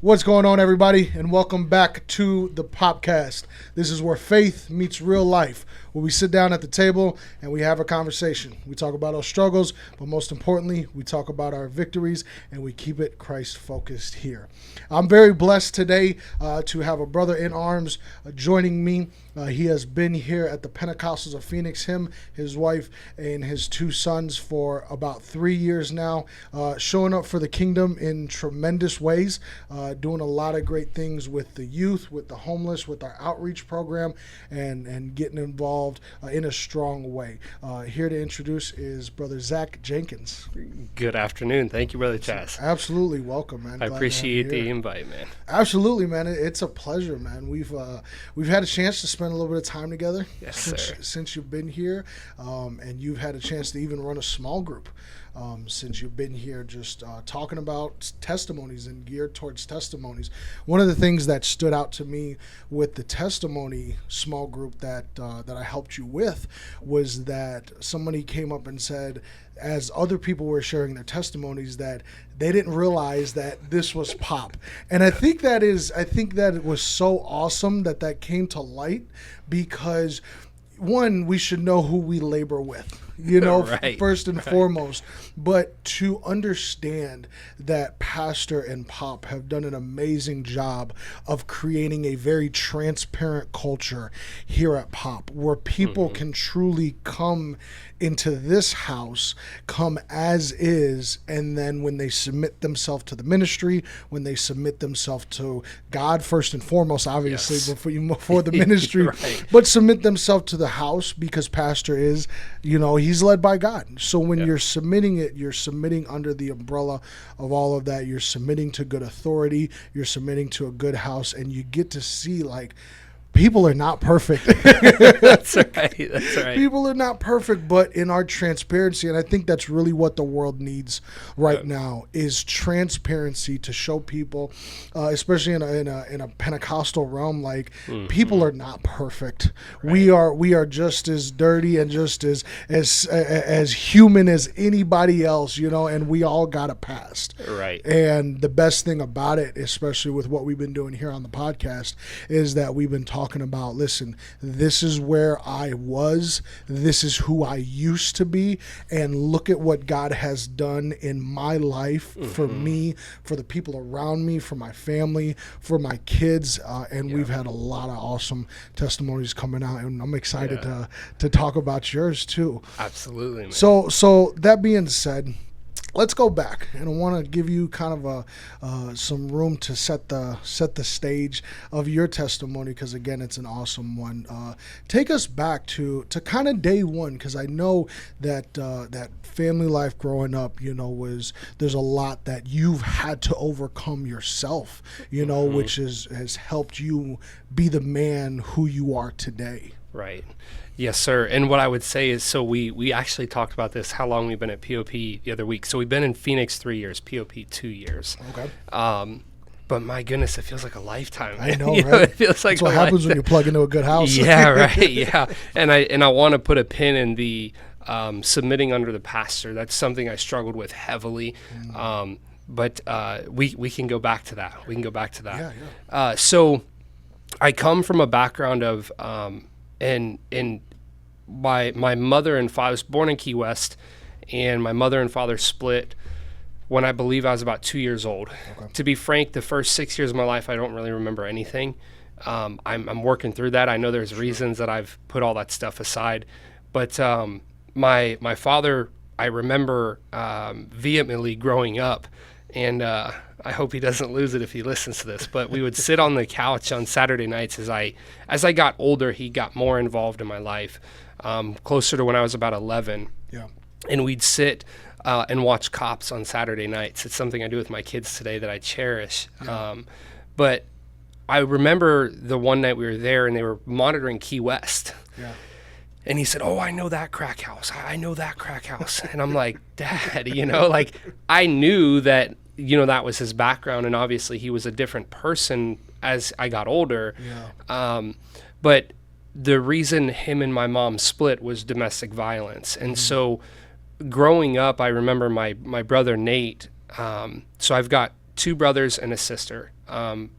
What's going on, everybody, and welcome back to the Popcast. This is where faith meets real life, where we sit down at the table and we have a conversation. We talk about our struggles, but most importantly, we talk about our victories, and we keep it Christ-focused here. I'm very blessed today to have a brother in arms joining me. He has been here at the Pentecostals of Phoenix, him, his wife, and his two sons for about 3 years now, showing up for the kingdom in tremendous ways, doing a lot of great things with the youth, with the homeless, with our outreach program, and getting involved in a strong way. Here to introduce is Brother Zach Jenkins. Good afternoon. Thank you, Brother Chas. Absolutely welcome, man. I appreciate the invite, man. Absolutely, man. It's a pleasure, man. We've had a chance to spend a little bit of time together since you've been here, and you've had a chance to even run a small group since you've been here, just talking about testimonies and geared towards testimonies. One of the things that stood out to me with the testimony small group that I helped you with was that somebody came up and said, as other people were sharing their testimonies, that they didn't realize that this was pop. And I think that it was so awesome that came to light, because one, we should know who we labor with, right, first and foremost, but to understand that Pastor and Pop have done an amazing job of creating a very transparent culture here at Pop, where people can truly come into this house, come as is, and then when they submit themselves to the ministry, when they submit themselves to God first and foremost, obviously, before the ministry, right, but submit themselves to the house, because Pastor is, he's led by God. So when you're submitting it, you're submitting under the umbrella of all of that. You're submitting to good authority. You're submitting to a good house, and you get to see, like, people are not perfect. That's right. People are not perfect, but in our transparency, and I think that's really what the world needs right now, is transparency to show people, especially in a Pentecostal realm, like, people are not perfect. Right. We are just as dirty and just as human as anybody else, and we all got a past. Right. And the best thing about it, especially with what we've been doing here on the podcast, is that we've been talking about, listen, this is where I was, this is who I used to be, and look at what God has done in my life, for me, for the people around me, for my family, for my kids, and we've had a lot of awesome testimonies coming out, and I'm excited to talk about yours too. Absolutely, man. So that being said, let's go back, and I want to give you kind of some room to set the stage of your testimony, because again, it's an awesome one. Take us back to kind of day one, because I know that that family life growing up, there's a lot that you've had to overcome yourself, which has helped you be the man who you are today. Right. Yes, sir. And what I would say is, so we actually talked about this, how long we've been at POP the other week. So we've been in Phoenix 3 years, POP 2 years. Okay. But my goodness, it feels like a lifetime. I know, right? It feels like that's what happens when you plug into a good house. Yeah, right. Yeah. And I want to put a pin in the submitting under the pastor. That's something I struggled with heavily. But we can go back to that. Yeah. So I come from a background of and my mother and father, I was born in Key West, and my mother and father split when I believe I was about 2 years old. Okay. To be frank, the first 6 years of my life, I don't really remember anything. I'm working through that. I know there's reasons that I've put all that stuff aside, but my father, I remember vehemently growing up, and I hope he doesn't lose it if he listens to this, but we would sit on the couch on Saturday nights. As I got older, he got more involved in my life, closer to when I was about 11. Yeah. And we'd sit and watch Cops on Saturday nights. It's something I do with my kids today that I cherish. Yeah. But I remember the one night we were there, and they were monitoring Key West. Yeah. And he said, "Oh, I know that crack house. I know that crack house." And I'm like, "Dad, like, I knew that, that was his background, and obviously he was a different person as I got older." Yeah. But the reason him and my mom split was domestic violence. And so growing up, I remember my brother Nate. So I've got two brothers and a sister.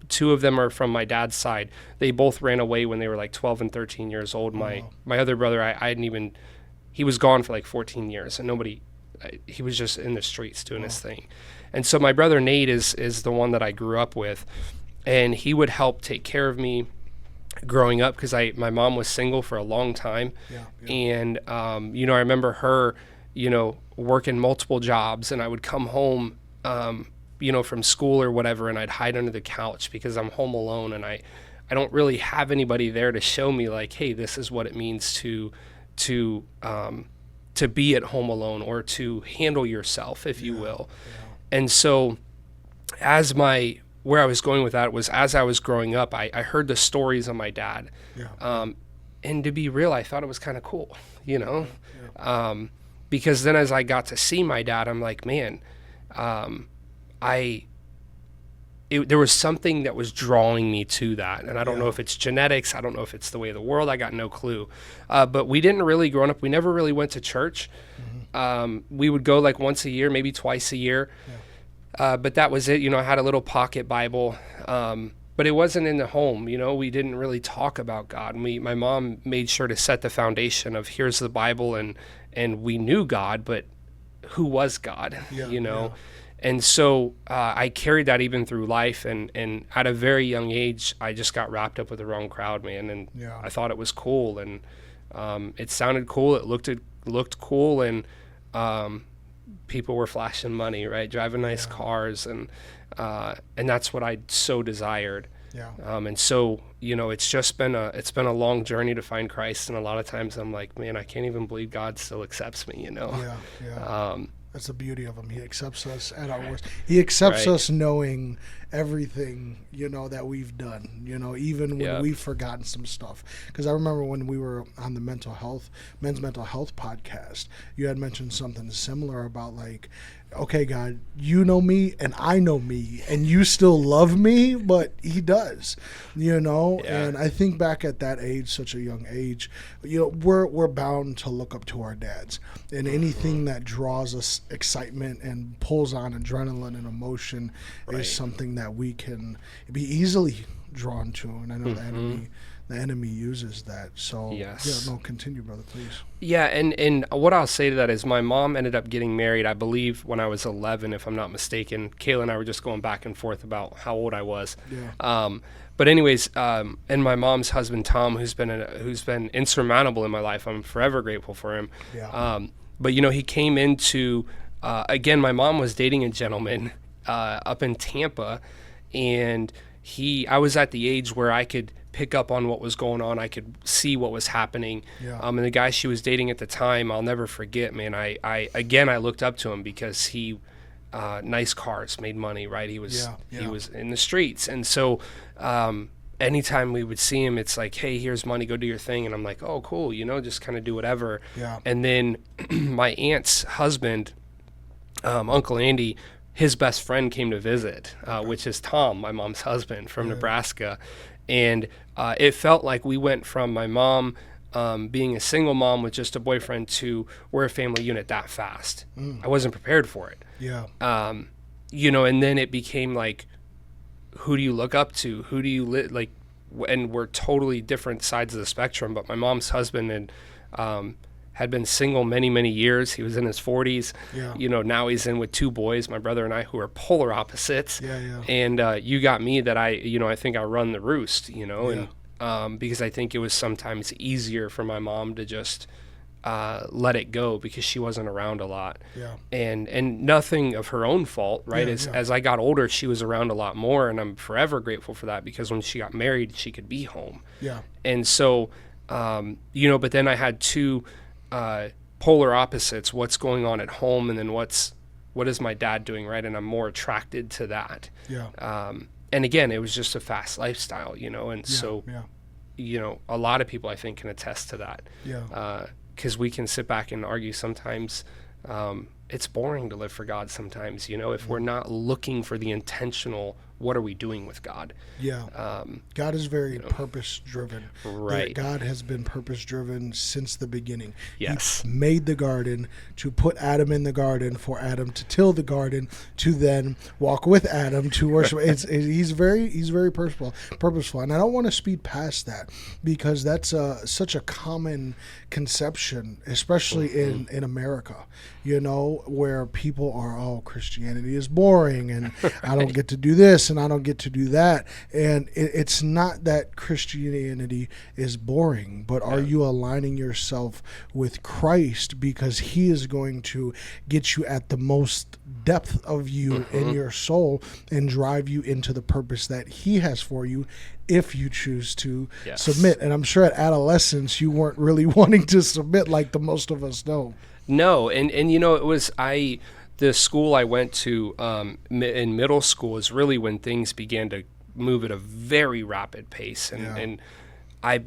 Two of them are from my dad's side. They both ran away when they were like 12 and 13 years old. My other brother, I hadn't even, he was gone for like 14 years, and he was just in the streets doing his thing. And so my brother Nate is the one that I grew up with, and he would help take care of me growing up, because my mom was single for a long time. And I remember her working multiple jobs, and I would come home from school or whatever, and I'd hide under the couch because I'm home alone, and I don't really have anybody there to show me like, hey, this is what it means to be at home alone, or to handle yourself, if you will. And so where I was going with that was, as I was growing up, I heard the stories of my dad. And to be real, I thought it was kind of cool, because then as I got to see my dad, I'm like, man, there was something that was drawing me to that. And I don't know if it's genetics. I don't know if it's the way of the world. I got no clue. But we didn't really, growing up, we never really went to church. We would go like once a year, maybe twice a year. But that was it. I had a little pocket Bible, but it wasn't in the home. We didn't really talk about God. My mom made sure to set the foundation of, here's the Bible, and we knew God, but who was God, And so I carried that even through life, and at a very young age, I just got wrapped up with the wrong crowd, man, and I thought it was cool, and it sounded cool, it looked cool, and people were flashing money, right, driving nice cars, and that's what I so desired. And so it's been a long journey to find Christ, and a lot of times I'm like, man, I can't even believe God still accepts me. That's the beauty of him. He accepts us at our worst. He accepts us knowing everything, that we've done, even when we've forgotten some stuff. Because I remember when we were on the men's mental health podcast, you had mentioned something similar about like, okay, God, you know me and I know me, and you still love me, but he does, And I think back at that age, such a young age, we're bound to look up to our dads, and anything that draws us excitement and pulls on adrenaline and emotion is something that we can be easily drawn to. And I know the enemy uses that. So continue, brother, please. Yeah, and what I'll say to that is, my mom ended up getting married, I believe, when I was 11, if I'm not mistaken. Kayla and I were just going back and forth about how old I was. But anyways, and my mom's husband Tom, who's been insurmountable in my life, I'm forever grateful for him. But he came into again, my mom was dating a gentleman up in Tampa, and I was at the age where I could pick up on what was going on. I could see what was happening. And the guy she was dating at the time, I'll never forget, man. I looked up to him because he, nice cars, made money, right? He was in the streets. And so, anytime we would see him, it's like, hey, here's money, go do your thing. And I'm like, oh, cool, just kind of do whatever. And then my aunt's husband, Uncle Andy, his best friend came to visit, which is Tom, my mom's husband from Nebraska. And it felt like we went from my mom being a single mom with just a boyfriend to we're a family unit that fast. I wasn't prepared for it. And then it became like, who do you look up to? Who do you like? And we're totally different sides of the spectrum. But my mom's husband had been single many, many years. He was in his 40s. Now he's in with two boys, my brother and I, who are polar opposites. And you got me that I think I run the roost, and because I think it was sometimes easier for my mom to just let it go because she wasn't around a lot. And nothing of her own fault, right? As I got older, she was around a lot more, and I'm forever grateful for that, because when she got married, she could be home. And so, but then I had two polar opposites, what's going on at home, and then what is my dad doing, right? And I'm more attracted to that. And again, it was just a fast lifestyle, and so a lot of people, I think, can attest to that. Because we can sit back and argue sometimes. It's boring to live for God sometimes, if we're not looking for the intentional what are we doing with God? Yeah. God is very purpose driven. Right. God has been purpose driven since the beginning. Yes. He made the garden to put Adam in the garden, for Adam to till the garden, to then walk with Adam to worship. He's very purposeful. And I don't want to speed past that, because that's such a common conception, especially in America, where people are, Christianity is boring, and I don't get to do this and I don't get to do that. And it's not that Christianity is boring, but are you aligning yourself with Christ, because he is going to get you at the most depth of you in your soul and drive you into the purpose that he has for you, if you choose to submit. And I'm sure at adolescence you weren't really wanting to submit like the most of us know. No, and it was the school I went to in middle school is really when things began to move at a very rapid pace, and I,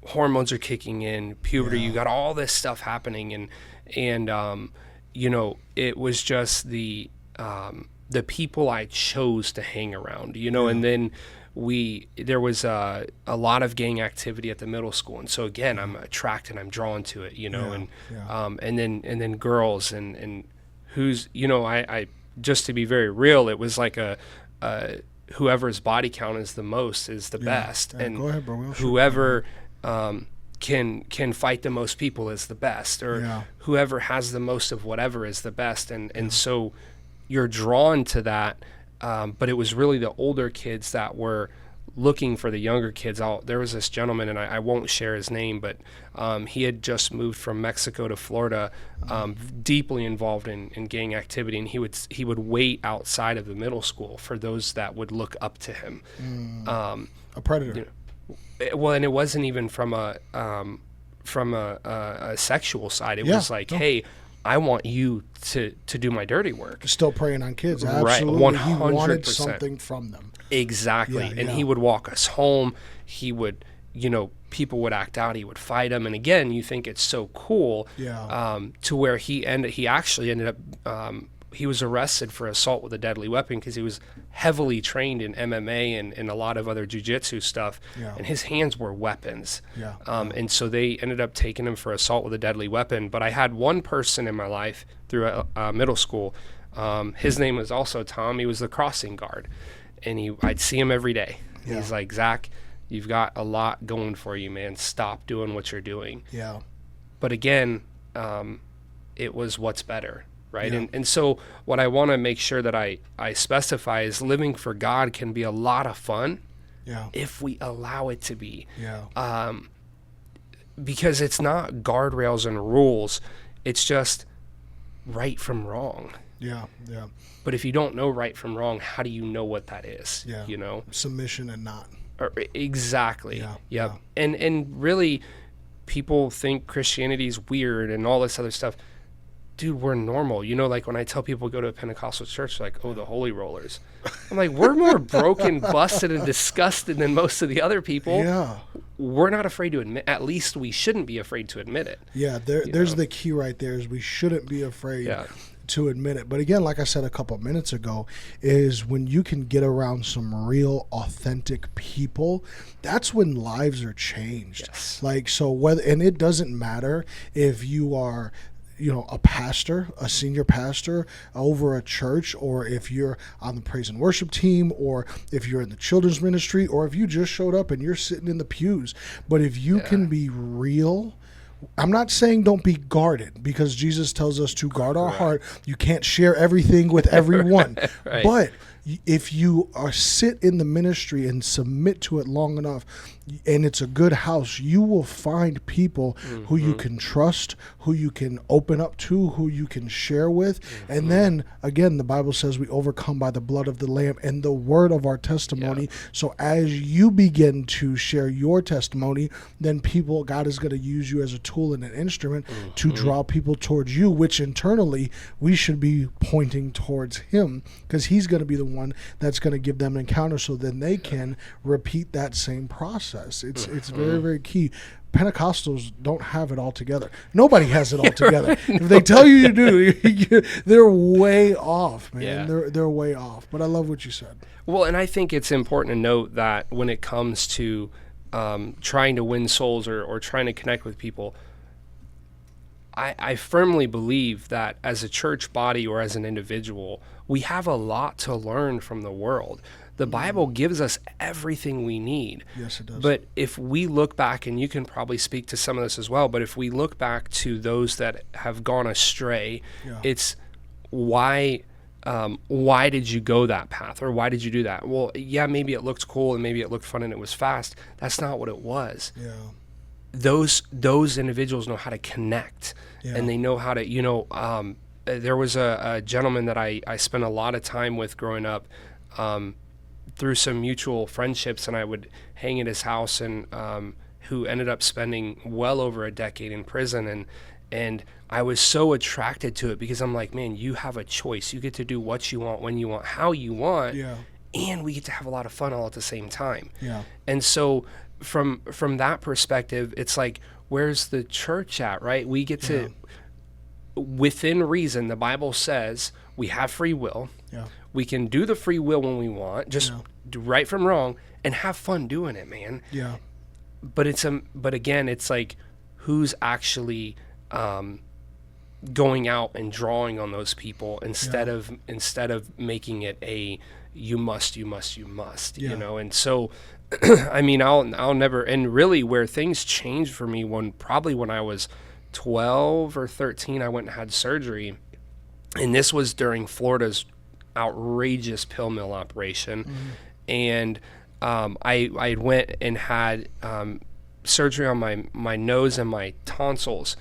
hormones are kicking in, puberty, you got all this stuff happening, and it was just the people I chose to hang around, and then there was a lot of gang activity at the middle school, and so again I'm attracted, I'm drawn to it, and then girls and who's I just to be very real, it was like a whoever's body count is the most is the best, and go ahead, bro. whoever can fight the most people is the best, or whoever has the most of whatever is the best, and so you're drawn to that. But it was really the older kids that were looking for the younger kids. There was this gentleman, and I won't share his name, but he had just moved from Mexico to Florida, deeply involved in gang activity, and he would wait outside of the middle school for those that would look up to him. A predator. Well, and it wasn't even from a sexual side. It was like, hey, I want you to do my dirty work. Still preying on kids. Absolutely. Right. 100%. He wanted something from them. Exactly. And he would walk us home. He would, people would act out. He would fight them. And again, you think it's so cool to where he actually ended up, he was arrested for assault with a deadly weapon because he was heavily trained in MMA and a lot of other jiu-jitsu stuff, and his hands were weapons. And so they ended up taking him for assault with a deadly weapon. But I had one person in my life through middle school. His name was also Tom. He was the crossing guard, and I'd see him every day. He's like, Zach, you've got a lot going for you, man. Stop doing what you're doing. But again, it was what's better. Right. And so what I want to make sure that I specify is living for God can be a lot of fun if we allow it to be. Because it's not guardrails and rules. It's just right from wrong. But if you don't know right from wrong, how do you know what that is? Submission and not. Exactly. And really, people think Christianity is weird and all this other stuff. Dude, we're normal. Like when I tell people go to a Pentecostal church, like, the holy rollers. I'm like, we're more broken, busted, and disgusted than most of the other people. We're not afraid to admit, at least we shouldn't be afraid to admit it. There's the key right there, is we shouldn't be afraid to admit it. But again, like I said a couple of minutes ago, is when you can get around some real authentic people, that's when lives are changed. Like, so and it doesn't matter if you are a pastor, a senior pastor over a church, or if you're on the praise and worship team, or if you're in the children's ministry, or if you just showed up and you're sitting in the pews. But if you can be real, I'm not saying don't be guarded, because Jesus tells us to guard our heart. You can't share everything with everyone. But if you sit in the ministry and submit to it long enough, and it's a good house, you will find people who you can trust, who you can open up to, who you can share with. And then, again, the Bible says we overcome by the blood of the Lamb and the word of our testimony. So as you begin to share your testimony, then God is going to use you as a tool and an instrument to draw people towards you, which internally we should be pointing towards him, because he's going to be the one that's going to give them an encounter, so then they can repeat that same process. process. It's very, very key. Pentecostals don't have it all together. Nobody has it all together. If they tell you you do, they're way off, man. Yeah. They're way off. But I love what you said. Well, and I think it's important to note that when it comes to trying to win souls or trying to connect with people, I firmly believe that as a church body or as an individual, we have a lot to learn from the world. The Bible gives us everything we need. Yes, it does. But if we look back, and you can probably speak to some of this as well, but if we look back to those that have gone astray, it's why did you go that path, or why did you do that? Well, yeah, maybe it looked cool and maybe it looked fun and it was fast. That's not what it was. Yeah. Those individuals know how to connect, and they know how to, there was a gentleman that I spent a lot of time with growing up, through some mutual friendships, and I would hang at his house, and who ended up spending well over a decade in prison, and I was so attracted to it because I'm like, man, you have a choice. You get to do what you want, when you want, how you want, and we get to have a lot of fun all at the same time. Yeah. And so from that perspective, it's like, where's the church at, right? We get to, within reason, the Bible says we have free will. Yeah. We can do the free will when we want, just do right from wrong, and have fun doing it, man. Yeah. But again, it's like, who's actually going out and drawing on those people instead of making it a you must, you know? And so, I mean, I'll never, and really where things changed for me when I was 12 or 13, I went and had surgery, and this was during Florida's outrageous pill mill operation. And I went and had surgery on my nose and my tonsils,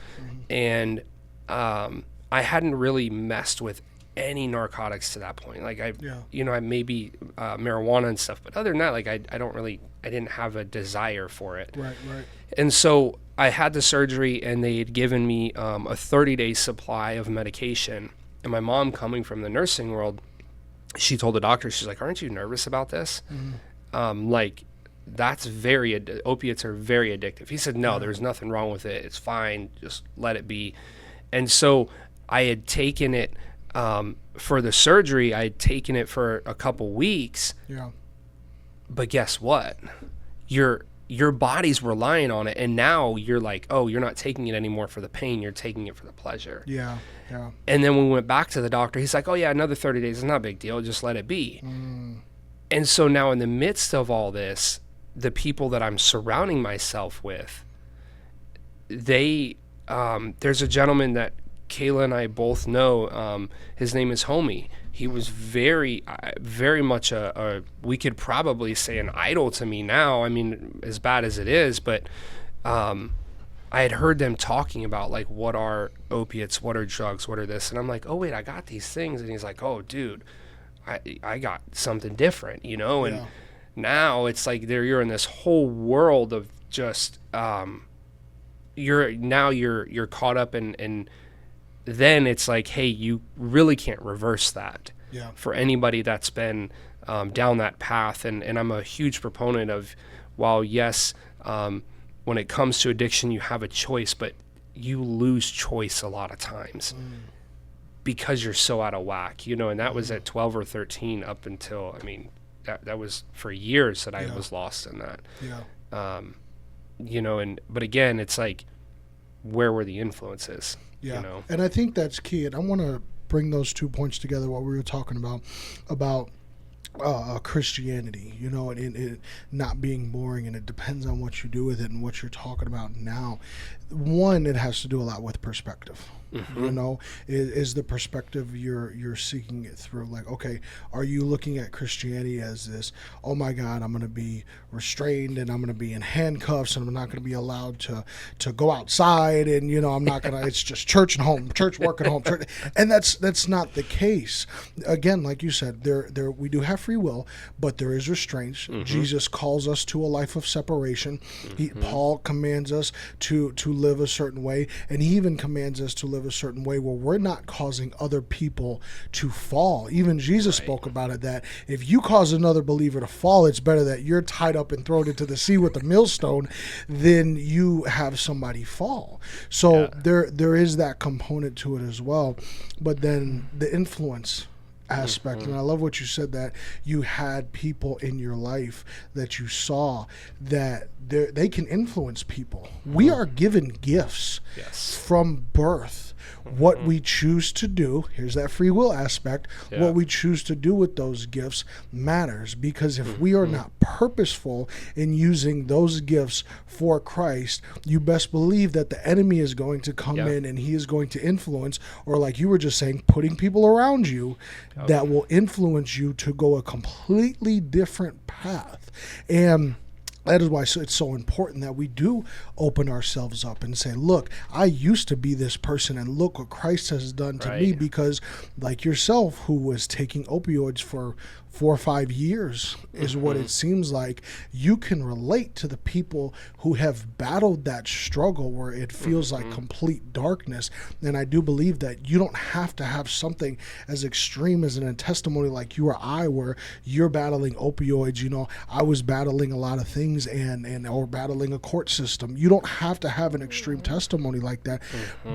and I hadn't really messed with any narcotics to that point. Like I maybe marijuana and stuff, but other than that, like I didn't have a desire for it. Right. And so I had the surgery, and they had given me a 30-day supply of medication. And my mom, coming from the nursing world, she told the doctor, she's like, aren't you nervous about this? Like, that's opiates are very addictive. He said, no, there's nothing wrong with it. It's fine. Just let it be. And so I had taken it for the surgery. I had taken it for a couple weeks. Yeah. But guess what? Your body's relying on it. And now you're like, oh, you're not taking it anymore for the pain. You're taking it for the pleasure. Yeah. Yeah. And then when we went back to the doctor, he's like, oh yeah, another 30 days is not a big deal. Just let it be. And so now in the midst of all this, the people that I'm surrounding myself with, there's a gentleman that Kayla and I both know. His name is Homie. He was very, very much we could probably say an idol to me now. I mean, as bad as it is, but I had heard them talking about, like, what are opiates, what are drugs, what are this, and I'm like, oh wait, I got these things, and he's like, oh dude, I got something different, you know. And now it's like you're in this whole world of just you're caught up in then it's like, hey, you really can't reverse that. For anybody that's been down that path. And I'm a huge proponent of, while yes, when it comes to addiction, you have a choice, but you lose choice a lot of times because you're so out of whack, you know. And that was at 12 or 13 up until, I mean, that was for years that I was lost in that. You know, but again, it's like, where were the influences? Yeah. You know? And I think that's key. And I want to bring those two points together, what we were talking about Christianity, you know, and it not being boring, and it depends on what you do with it and what you're talking about now. One, it has to do a lot with perspective. You know, is the perspective you're seeking it through. Like, okay, are you looking at Christianity as this, oh my God, I'm going to be restrained and I'm going to be in handcuffs and I'm not going to be allowed to go outside, and, you know, I'm not going to, it's just church and home, church, work, and home, church. And that's not the case. Again, like you said, there we do have free will, but there is restraints. Jesus calls us to a life of separation. Paul commands us to live a certain way, and he even commands us to live live a certain way where we're not causing other people to fall. Even Jesus spoke about it, that if you cause another believer to fall, it's better that you're tied up and thrown into the sea with a millstone than you have somebody fall. So there is that component to it as well. But then the influence aspect, and I love what you said, that you had people in your life that you saw that they can influence people. We are given gifts from birth. What we choose to do, here's that free will aspect, what we choose to do with those gifts matters, because if we are not purposeful in using those gifts for Christ, you best believe that the enemy is going to come in and he is going to influence, or like you were just saying, putting people around you that will influence you to go a completely different path. And that is why it's so important that we do open ourselves up and say, look, I used to be this person, and look what Christ has done to me. Because like yourself, who was taking opioids for 4 or 5 years is what it seems like, you can relate to the people who have battled that struggle where it feels like complete darkness. And I do believe that you don't have to have something as extreme as a testimony like you or I, where you're battling opioids. You know, I was battling a lot of things and or battling a court system. You don't have to have an extreme testimony like that,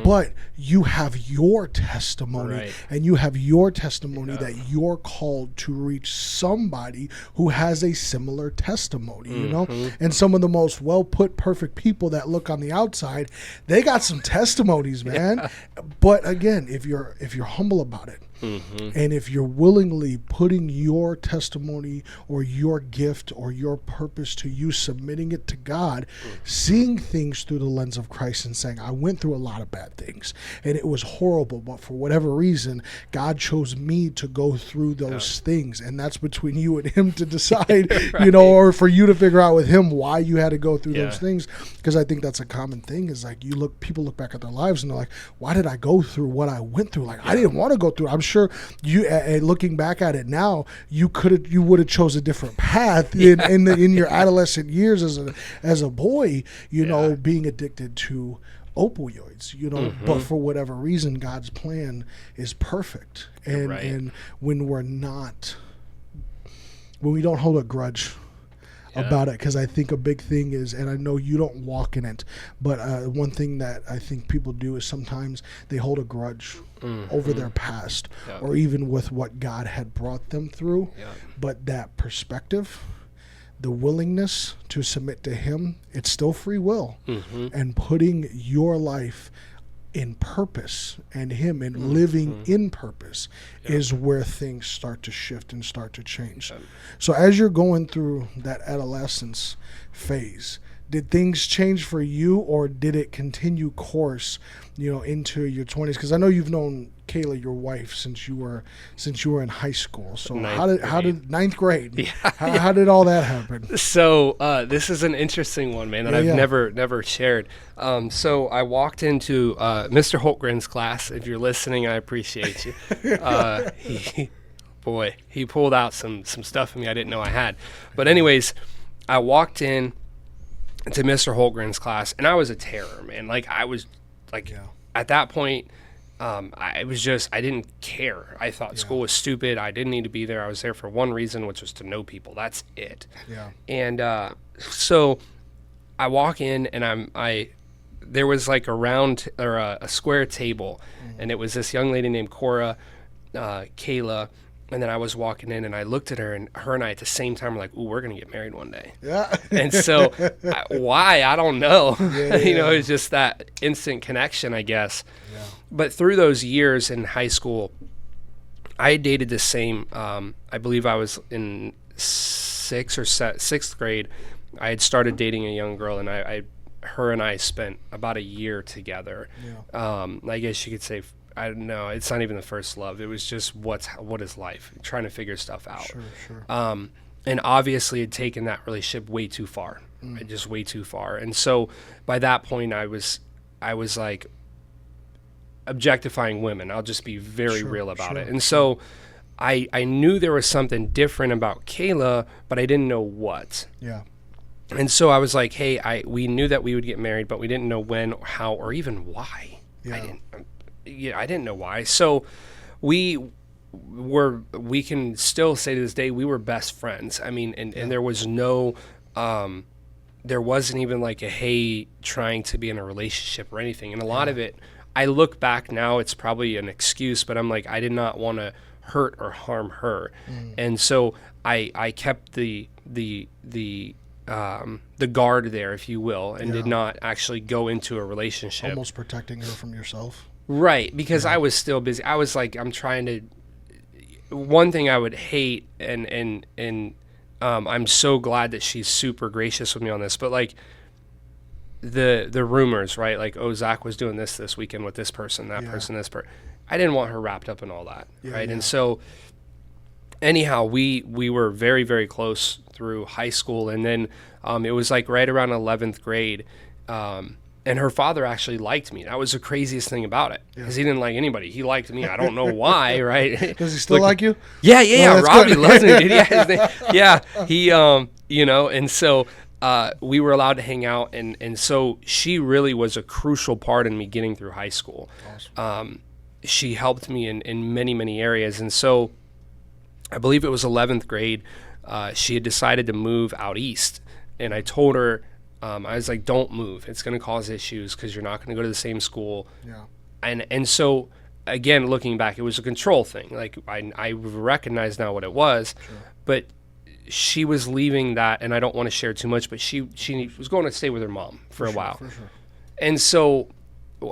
but you have your testimony, and you have your testimony that you're called to reach somebody who has a similar testimony, you know. And some of the most well put, perfect people that look on the outside, they got some testimonies, man. But again, if you're humble about it, and if you're willingly putting your testimony or your gift or your purpose to you, submitting it to God, seeing things through the lens of Christ and saying, I went through a lot of bad things and it was horrible, but for whatever reason, God chose me to go through those things. And that's between you and him to decide, you know, or for you to figure out with him why you had to go through those things. Because I think that's a common thing, is like people look back at their lives and they're like, why did I go through what I went through? Like, I didn't want to go through. I'm sure you, looking back at it now, you would have chose a different path in your adolescent years as a boy, you know, being addicted to opioids, you know, but for whatever reason, God's plan is perfect. And when we don't hold a grudge about it, because I think a big thing is, and I know you don't walk in it, but one thing that I think people do is sometimes they hold a grudge over their past, or even with what God had brought them through. But that perspective, the willingness to submit to him, it's still free will, and putting your life in purpose and him and living in purpose is where things start to shift and start to change. So as you're going through that adolescence phase, did things change for you, or did it continue course, you know, into your 20s? Because I know you've known Kayla, your wife, since you were in high school. So how did ninth grade? How did all that happen? So this is an interesting one, man, that I've never shared. So I walked into Mr. Holtgren's class. If you're listening, I appreciate you. He pulled out some stuff in me I didn't know I had. But anyways, I walked in to Mr. Holtgren's class, and I was a terror, man. Like, I was like, at that point, I didn't care. I thought school was stupid. I didn't need to be there. I was there for one reason, which was to know people. That's it. And so I walk in, and there was like a square table, and it was this young lady named Cora, Kayla. And then I was walking in, and I looked at her, and her and I at the same time were like, ooh, we're going to get married one day. And so why? I don't know. You know, it's just that instant connection, I guess. But through those years in high school, I dated the same, I believe I was in sixth grade. I had started dating a young girl, and her and I spent about a year together. I guess you could say, I don't know, it's not even the first love. It was just what is life, trying to figure stuff out. Sure. And obviously had taken that relationship way too far, just way too far. And so by that point, I was like objectifying women. I'll just be very real about it. And so I knew there was something different about Kayla, but I didn't know what. And so I was like, hey, we knew that we would get married, but we didn't know when or how or even why. yeah, I didn't know why. So we can still say to this day, we were best friends. I mean, and there was no, there wasn't even like a, hey, trying to be in a relationship or anything. And a lot of it, I look back now, it's probably an excuse, but I'm like, I did not want to hurt or harm her. And so I kept the guard there, if you will, and did not actually go into a relationship. Almost protecting her from yourself. Right, because I was still busy. I was like, I'm trying to. One thing I would hate, and I'm so glad that she's super gracious with me on this, but like the rumors, right? Like, oh, Zach was doing this weekend with this person, that person, this person. I didn't want her wrapped up in all that, right? And so, anyhow, we were very, very close through high school, and then it was like right around 11th grade. And her father actually liked me. That was the craziest thing about it, because he didn't like anybody. He liked me. I don't know why, right? Does he still like you? Yeah. Robbie loves me, dude. Yeah, he, and so we were allowed to hang out, and so she really was a crucial part in me getting through high school. Awesome. She helped me in many, many areas, and so I believe it was 11th grade. She had decided to move out east, and I told her, I was like, don't move. It's going to cause issues because you're not going to go to the same school. Yeah. And so, again, looking back, it was a control thing. Like, I recognize now what it was. Sure. But she was leaving that, and I don't want to share too much, but she was going to stay with her mom for a while. For sure. And so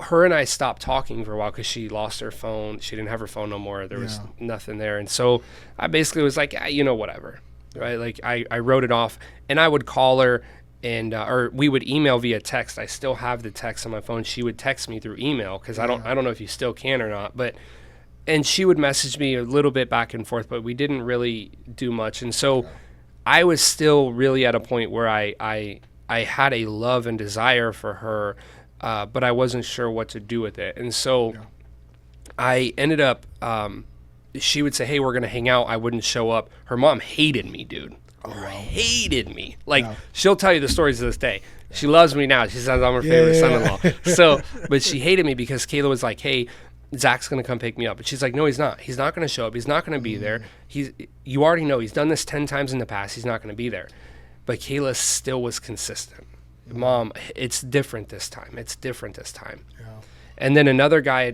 her and I stopped talking for a while because she lost her phone. She didn't have her phone no more. There was nothing there. And so I basically was like, whatever. Right? Like, I wrote it off, and I would call her, and or we would email via text. I still have the text on my phone. She would text me through email, because I don't know if you still can or not, and she would message me a little bit back and forth, but we didn't really do much. And so I was still really at a point where I had a love and desire for her, but I wasn't sure what to do with it. And so I ended up, she would say, hey, we're going to hang out. I wouldn't show up. Her mom hated me, dude. Hated me. Like, she'll tell you the stories to this day. She loves me now. She says I'm her favorite son-in-law. So, but she hated me because Kayla was like, hey, Zach's going to come pick me up. But she's like, no, he's not. He's not going to show up. He's not going to be there. You already know he's done this 10 times in the past. He's not going to be there. But Kayla still was consistent. Mom, it's different this time. It's different this time. Yeah. And then another guy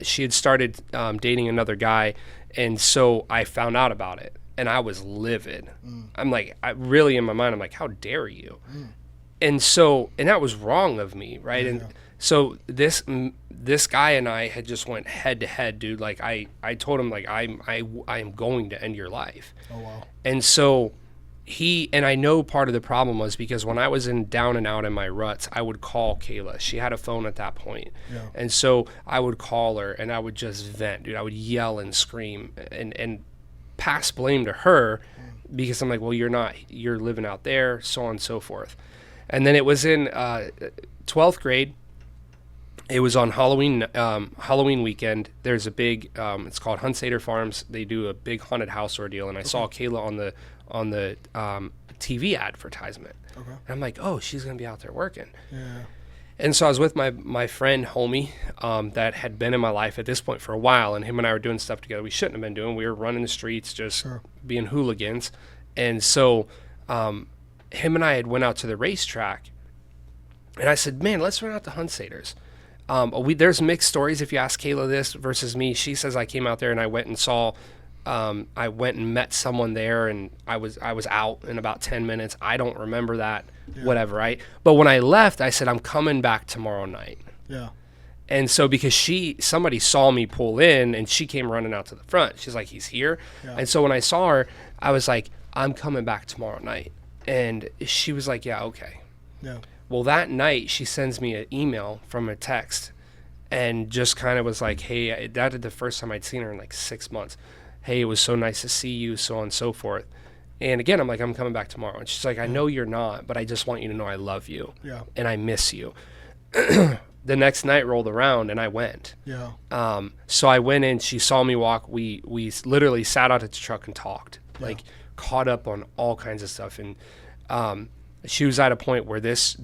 she had started dating another guy. And so I found out about it. And I was livid. I'm like, in my mind, I'm like, how dare you? And that was wrong of me, right? And so this guy and I had just went head to head, dude. Like, I told him, like, I am going to end your life. Oh, wow. And so I know part of the problem was because when I was down and out in my ruts, I would call Kayla. She had a phone at that point. Yeah. And so I would call her, and I would just vent, dude. I would yell and scream and pass blame to her, because I'm like, well, you're living out there, so on and so forth. And then it was in 12th grade. It was on Halloween weekend. There's a big, it's called Hunsader Farms. They do a big haunted house ordeal, and I saw Kayla on the TV advertisement. Okay. And I'm like, oh, she's gonna be out there working. Yeah. And so I was with my friend, homie, that had been in my life at this point for a while, and him and I were doing stuff together we shouldn't have been doing. We were running the streets, just being hooligans. And so him and I had went out to the racetrack, and I said, man, let's run out to Hunsaders. There's mixed stories if you ask Kayla this versus me. She says I came out there and I went and saw, I went and met someone there, and I was out in about 10 minutes. I don't remember that. Whatever, right? But when I left, I said, I'm coming back tomorrow night. Yeah. And so because somebody saw me pull in, and she came running out to the front. She's like, he's here. Yeah. And so when I saw her, I was like, I'm coming back tomorrow night. And she was like, yeah, okay. Yeah. Well, that night she sends me an email from a text, and just kind of was like, hey, that is the first time I'd seen her in like 6 months. Hey, it was so nice to see you, so on and so forth. And again, I'm like, I'm coming back tomorrow. And she's like, I know you're not, but I just want you to know I love you. Yeah. And I miss you. The next night rolled around, and I went. Yeah. So I went in. She saw me walk. We literally sat out at the truck and talked, like caught up on all kinds of stuff. And she was at a point where this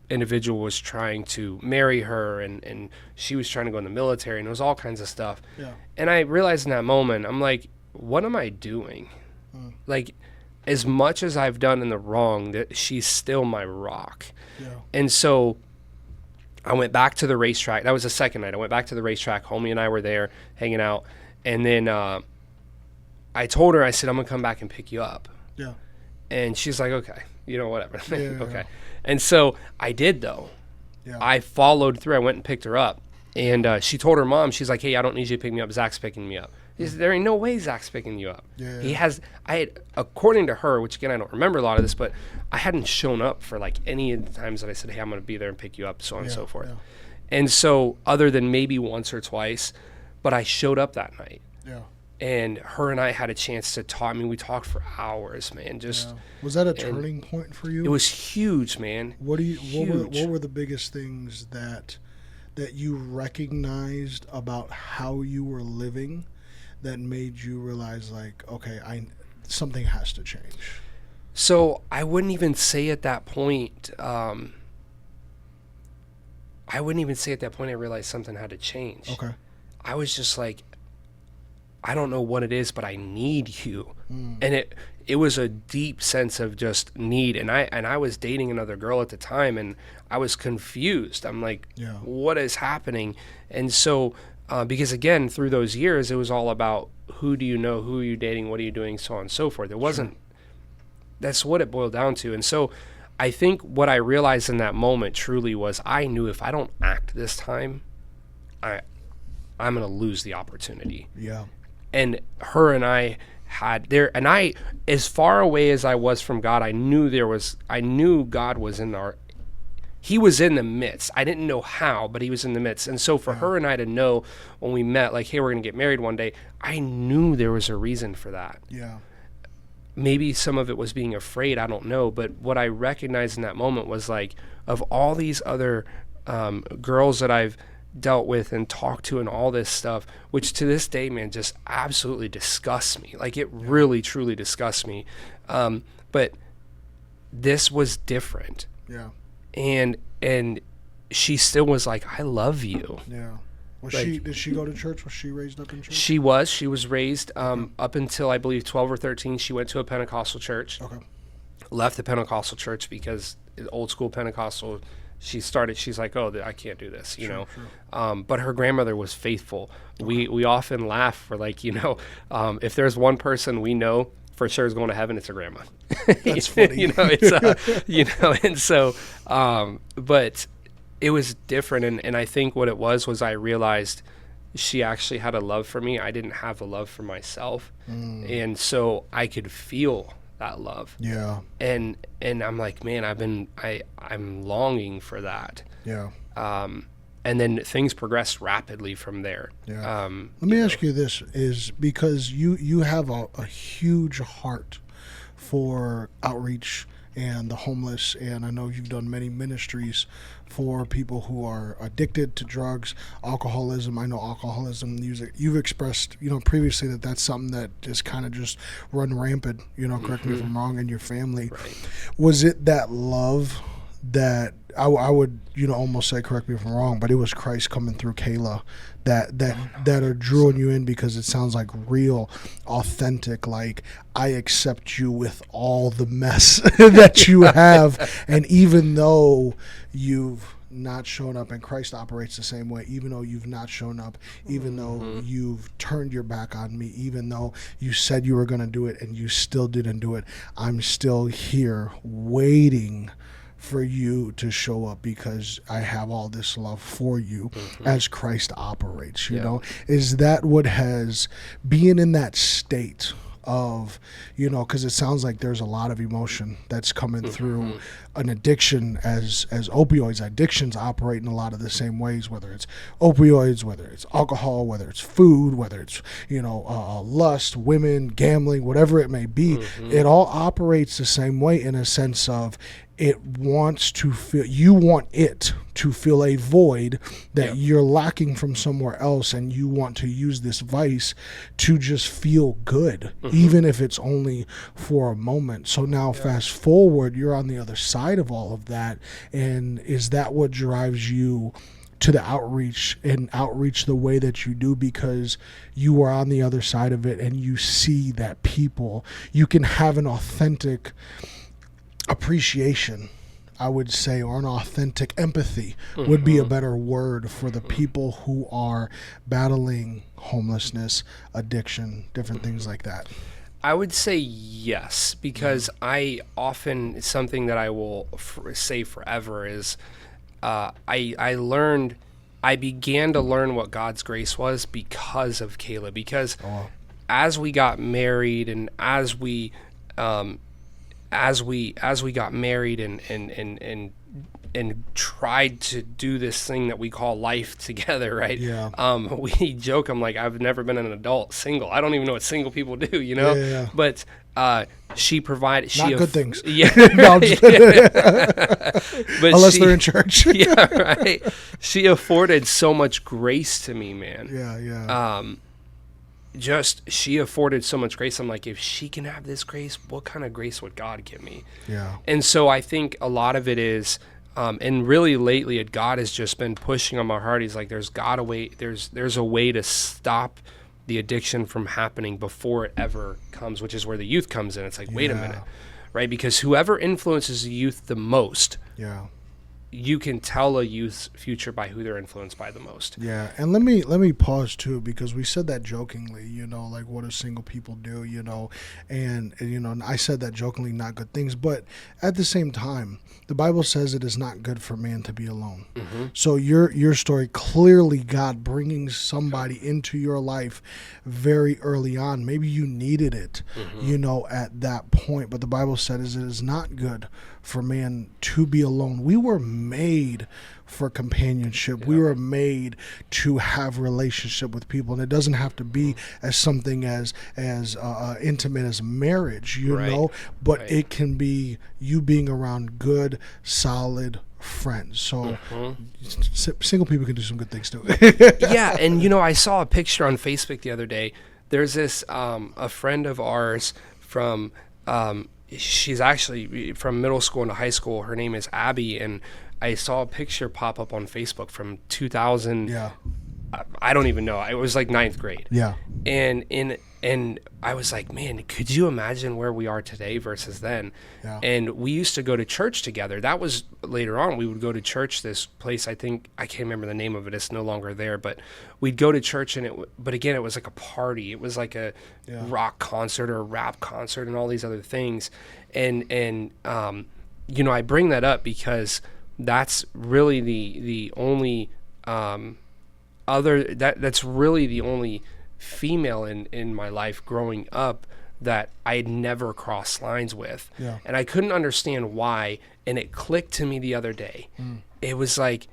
individual was trying to marry her, and she was trying to go in the military, and it was all kinds of stuff. Yeah. And I realized in that moment, I'm like, what am I doing? Like, as much as I've done in the wrong, that she's still my rock. Yeah. And so I went back to the racetrack. That was the second night. I went back to the racetrack. Homie and I were there hanging out. And then I told her, I said, I'm going to come back and pick you up. Yeah. And she's like, okay, whatever. Yeah. Okay. And so I did, though. Yeah. I followed through. I went and picked her up. And she told her mom, she's like, hey, I don't need you to pick me up. Zach's picking me up. He said, there ain't no way Zach's picking you up. Yeah. According to her, which again, I don't remember a lot of this, but I hadn't shown up for like any of the times that I said, hey, I'm going to be there and pick you up, so on and so forth. Yeah. And so other than maybe once or twice, but I showed up that night. Yeah. And her and I had a chance to talk. I mean, we talked for hours, man. Just Was that a turning point for you? It was huge, man. What were the biggest things that you recognized about how you were living that made you realize, like, okay, something has to change? So I wouldn't even say at that point. I realized something had to change. Okay. I was just like, I don't know what it is, but I need you. And it was a deep sense of just need. And I was dating another girl at the time, and I was confused. I'm like, what is happening? And so, because again, through those years, it was all about who do you know, who are you dating, what are you doing, so on and so forth. It wasn't, that's what it boiled down to. And so I think what I realized in that moment truly was, I knew if I don't act this time, I'm going to lose the opportunity. Yeah. And her and I had there, and I, as far away as I was from God, I knew God was he was in the midst. I didn't know how, but he was in the midst. And so for her and I to know when we met, like, hey, we're going to get married one day, I knew there was a reason for that. Yeah. Maybe some of it was being afraid, I don't know. But what I recognized in that moment was, like, of all these other girls that I've dealt with and talked to and all this stuff, which to this day, man, just absolutely disgusts me. Like, it really, truly disgusts me. But this was different. Yeah. And she still was like, I love you. Yeah. Like, did she go to church? Was she raised up in church? She was raised up until I believe 12 or 13. She went to a Pentecostal church. Okay. Left the Pentecostal church because old school Pentecostal, she's like, oh, I can't do this, you know. Sure. But her grandmother was faithful. Okay. We often laugh. We're like, if there's one person we know for sure is going to heaven, it's her grandma. That's funny. It's and so, but it was different, and I think what it was I realized she actually had a love for me. I didn't have a love for myself, and so I could feel that love. Yeah. And I'm like, man, I'm longing for that. Yeah. And then things progressed rapidly from there. Yeah. Let me ask you this, is because you have a huge heart for outreach and the homeless, and I know you've done many ministries for people who are addicted to drugs, alcoholism. I know alcoholism, you've expressed, previously that's something that is kind of just run rampant, correct me if I'm wrong, in your family. Right. Was it that love that I would, almost say, correct me if I'm wrong, but it was Christ coming through Kayla that are drawing you in, because it sounds like real, authentic, like, I accept you with all the mess that you have, and even though you've not shown up, and Christ operates the same way, even though you've not shown up, even though you've turned your back on me, even though you said you were going to do it and you still didn't do it, I'm still here waiting for you to show up, because I have all this love for you as Christ operates, you know? Is that what has, being in that state of, because it sounds like there's a lot of emotion that's coming through an addiction, as opioids, addictions operate in a lot of the same ways, whether it's opioids, whether it's alcohol, whether it's food, whether it's, lust, women, gambling, whatever it may be, it all operates the same way, in a sense of, it wants to fill, you want it to fill a void that you're lacking from somewhere else, and you want to use this vice to just feel good, even if it's only for a moment. So now fast forward, you're on the other side of all of that, and is that what drives you to the outreach and outreach the way that you do, because you are on the other side of it and you see that people, you can have an authentic appreciation, I would say, or an authentic empathy would be a better word for the people who are battling homelessness, addiction, different things like that? I would say yes, because I often, something that I will say forever is, I began to learn what God's grace was because of Caleb. Because as we got married, and as we got married and tried to do this thing that we call life together, right? Yeah. We joke, I'm like, I've never been an adult single. I don't even know what single people do, you know? Yeah. But she provided... Not good things. Yeah. No, I'm just But unless they're in church. Yeah, right. She afforded so much grace to me, man. Yeah. She afforded so much grace. I'm like, if she can have this grace, what kind of grace would God give me? Yeah. And so I think a lot of it is... and really lately, God has just been pushing on my heart. He's like, there's a way to stop the addiction from happening before it ever comes, which is where the youth comes in. It's like, wait a minute, right? Because whoever influences the youth the most, you can tell a youth's future by who they're influenced by the most. Yeah, and let me pause too, because we said that jokingly, like, what do single people do, and I said that jokingly, not good things, but at the same time, the Bible says it is not good for man to be alone. So your story, clearly God bringing somebody into your life very early on. Maybe you needed it, at that point, but the Bible says it is not good for man to be alone. We were made for companionship. We were made to have relationship with people, and it doesn't have to be as something as intimate as marriage, know, but it can be you being around good, solid friends. So single people can do some good things too. Yeah, and I saw a picture on Facebook the other day. There's this a friend of ours from she's actually from middle school into high school. Her name is Abby, and I saw a picture pop up on Facebook from 2000. Yeah. I don't even know. It was like 9th grade. Yeah. And I was like, man, could you imagine where we are today versus then? Yeah. And we used to go to church together. That was later on. We would go to church, this place, I can't remember the name of it. It's no longer there, but we'd go to church, but again, it was like a party. It was like a rock concert or a rap concert and all these other things. And I bring that up because that's really the only that's really the only female in my life growing up that I had never crossed lines with. Yeah. And I couldn't understand why, and it clicked to me the other day. It was like,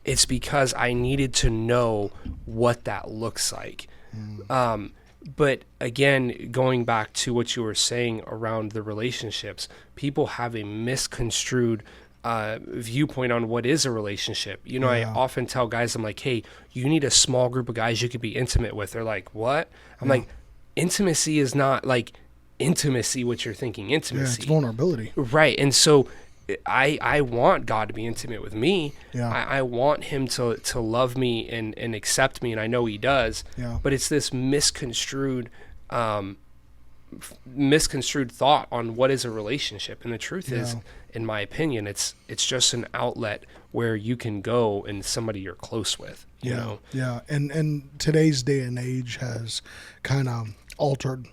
it's because I needed to know what that looks like. But again, going back to what you were saying around the relationships, people have a misconstrued viewpoint on what is a relationship. I often tell guys, I'm like, hey, you need a small group of guys you could be intimate with. They're like, what? I'm like, intimacy is not like intimacy, what you're thinking intimacy. Yeah, it's vulnerability. Right. And so I want God to be intimate with me. Yeah. I want him to love me and accept me, and I know he does. Yeah. But it's this misconstrued thought on what is a relationship. And the truth is, in my opinion, it's just an outlet where you can go and somebody you're close with. You know? Yeah. And today's day and age has kind of altered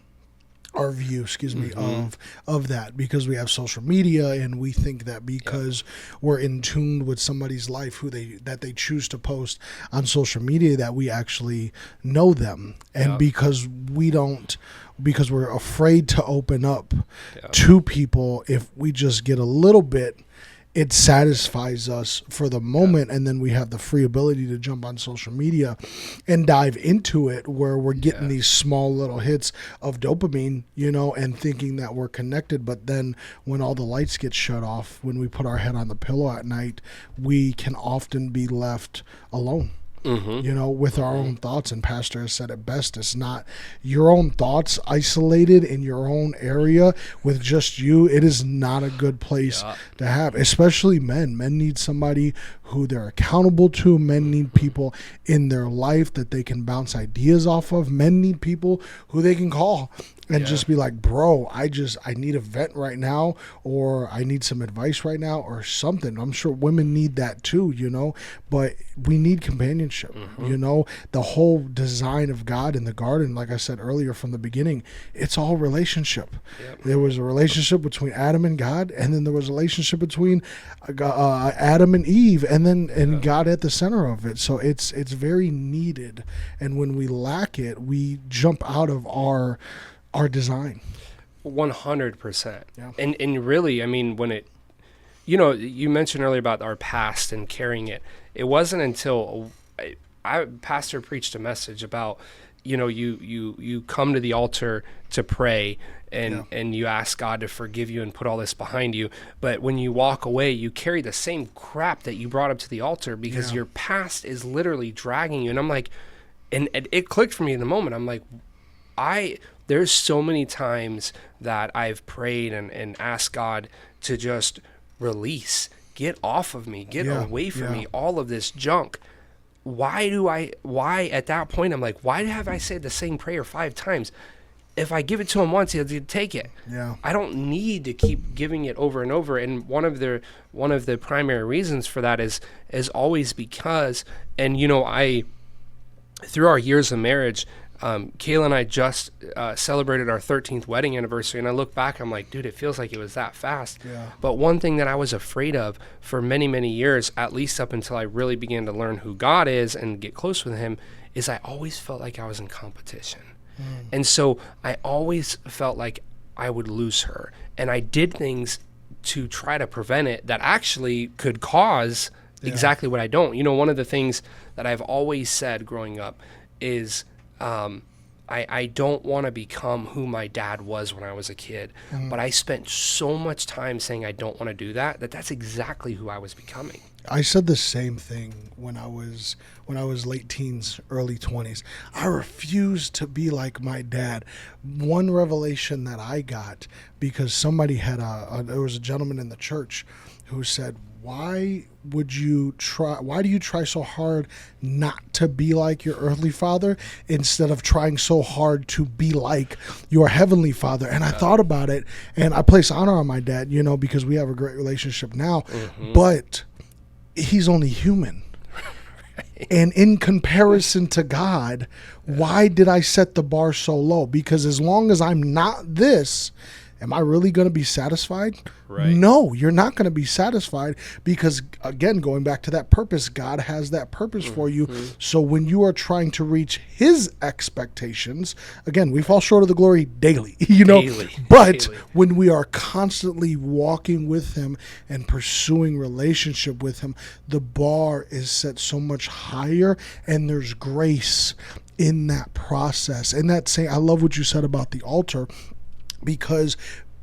our view, of that, because we have social media, and we think that because we're in tune with somebody's life that they choose to post on social media, that we actually know them. And because we're afraid to open up to people, if we just get a little bit it satisfies us for the moment, and then we have the free ability to jump on social media and dive into it, where we're getting these small little hits of dopamine, and thinking that we're connected. But then when all the lights get shut off, when we put our head on the pillow at night, we can often be left alone. With our own thoughts. And Pastor has said it best. It's not your own thoughts isolated in your own area with just you. It is not a good place to have, especially men. Men need somebody who they're accountable to. Men need people in their life that they can bounce ideas off of. Men need people who they can call and just be like, bro, I need a vent right now, or I need some advice right now, or something. I'm sure women need that too, but we need companionship. The whole design of God in the garden, like I said earlier from the beginning, it's all relationship. There was a relationship between Adam and God, and then there was a relationship between Adam and Eve, and God at the center of it. So it's very needed, and when we lack it, we jump out of our design. 100%. And really, I mean, when it, you mentioned earlier about our past and carrying it. It wasn't until pastor preached a message about, you come to the altar to pray and you ask God to forgive you and put all this behind you. But when you walk away, you carry the same crap that you brought up to the altar, because your past is literally dragging you. And I'm like, and it clicked for me in the moment. I'm like, there's so many times that I've prayed and asked God to just release, get off of me, get away from me, all of this junk. Why at that point, I'm like, why have I said the same prayer 5 times? If I give it to him once, he'll take it. I don't need to keep giving it over and over. And one of the primary reasons for that is always because, and through our years of marriage, Kayla and I just celebrated our 13th wedding anniversary, and I look back, I'm like, dude, it feels like it was that fast. But one thing that I was afraid of for many, many years, at least up until I really began to learn who God is and get close with him, is I always felt like I was in competition. And so I always felt like I would lose her. And I did things to try to prevent it that actually could cause exactly what I don't. One of the things that I've always said growing up is, I don't want to become who my dad was when I was a kid, but I spent so much time saying I don't want to do that's exactly who I was becoming. I said the same thing when I was late teens, early 20s. I refused to be like my dad. One revelation that I got, because somebody had there was a gentleman in the church who said, why do you try so hard not to be like your earthly father instead of trying so hard to be like your heavenly father? And I thought about it, and I place honor on my dad, because we have a great relationship now, but he's only human. And in comparison to God, why did I set the bar so low? Because as long as I'm not this, am I really going to be satisfied? Right. No, you're not going to be satisfied, because, again, going back to that purpose, God has that purpose for you. So when you are trying to reach his expectations, again, we fall short of the glory daily, but when we are constantly walking with him and pursuing relationship with him, the bar is set so much higher, and there's grace in that process. And that's saying, I love what you said about the altar, because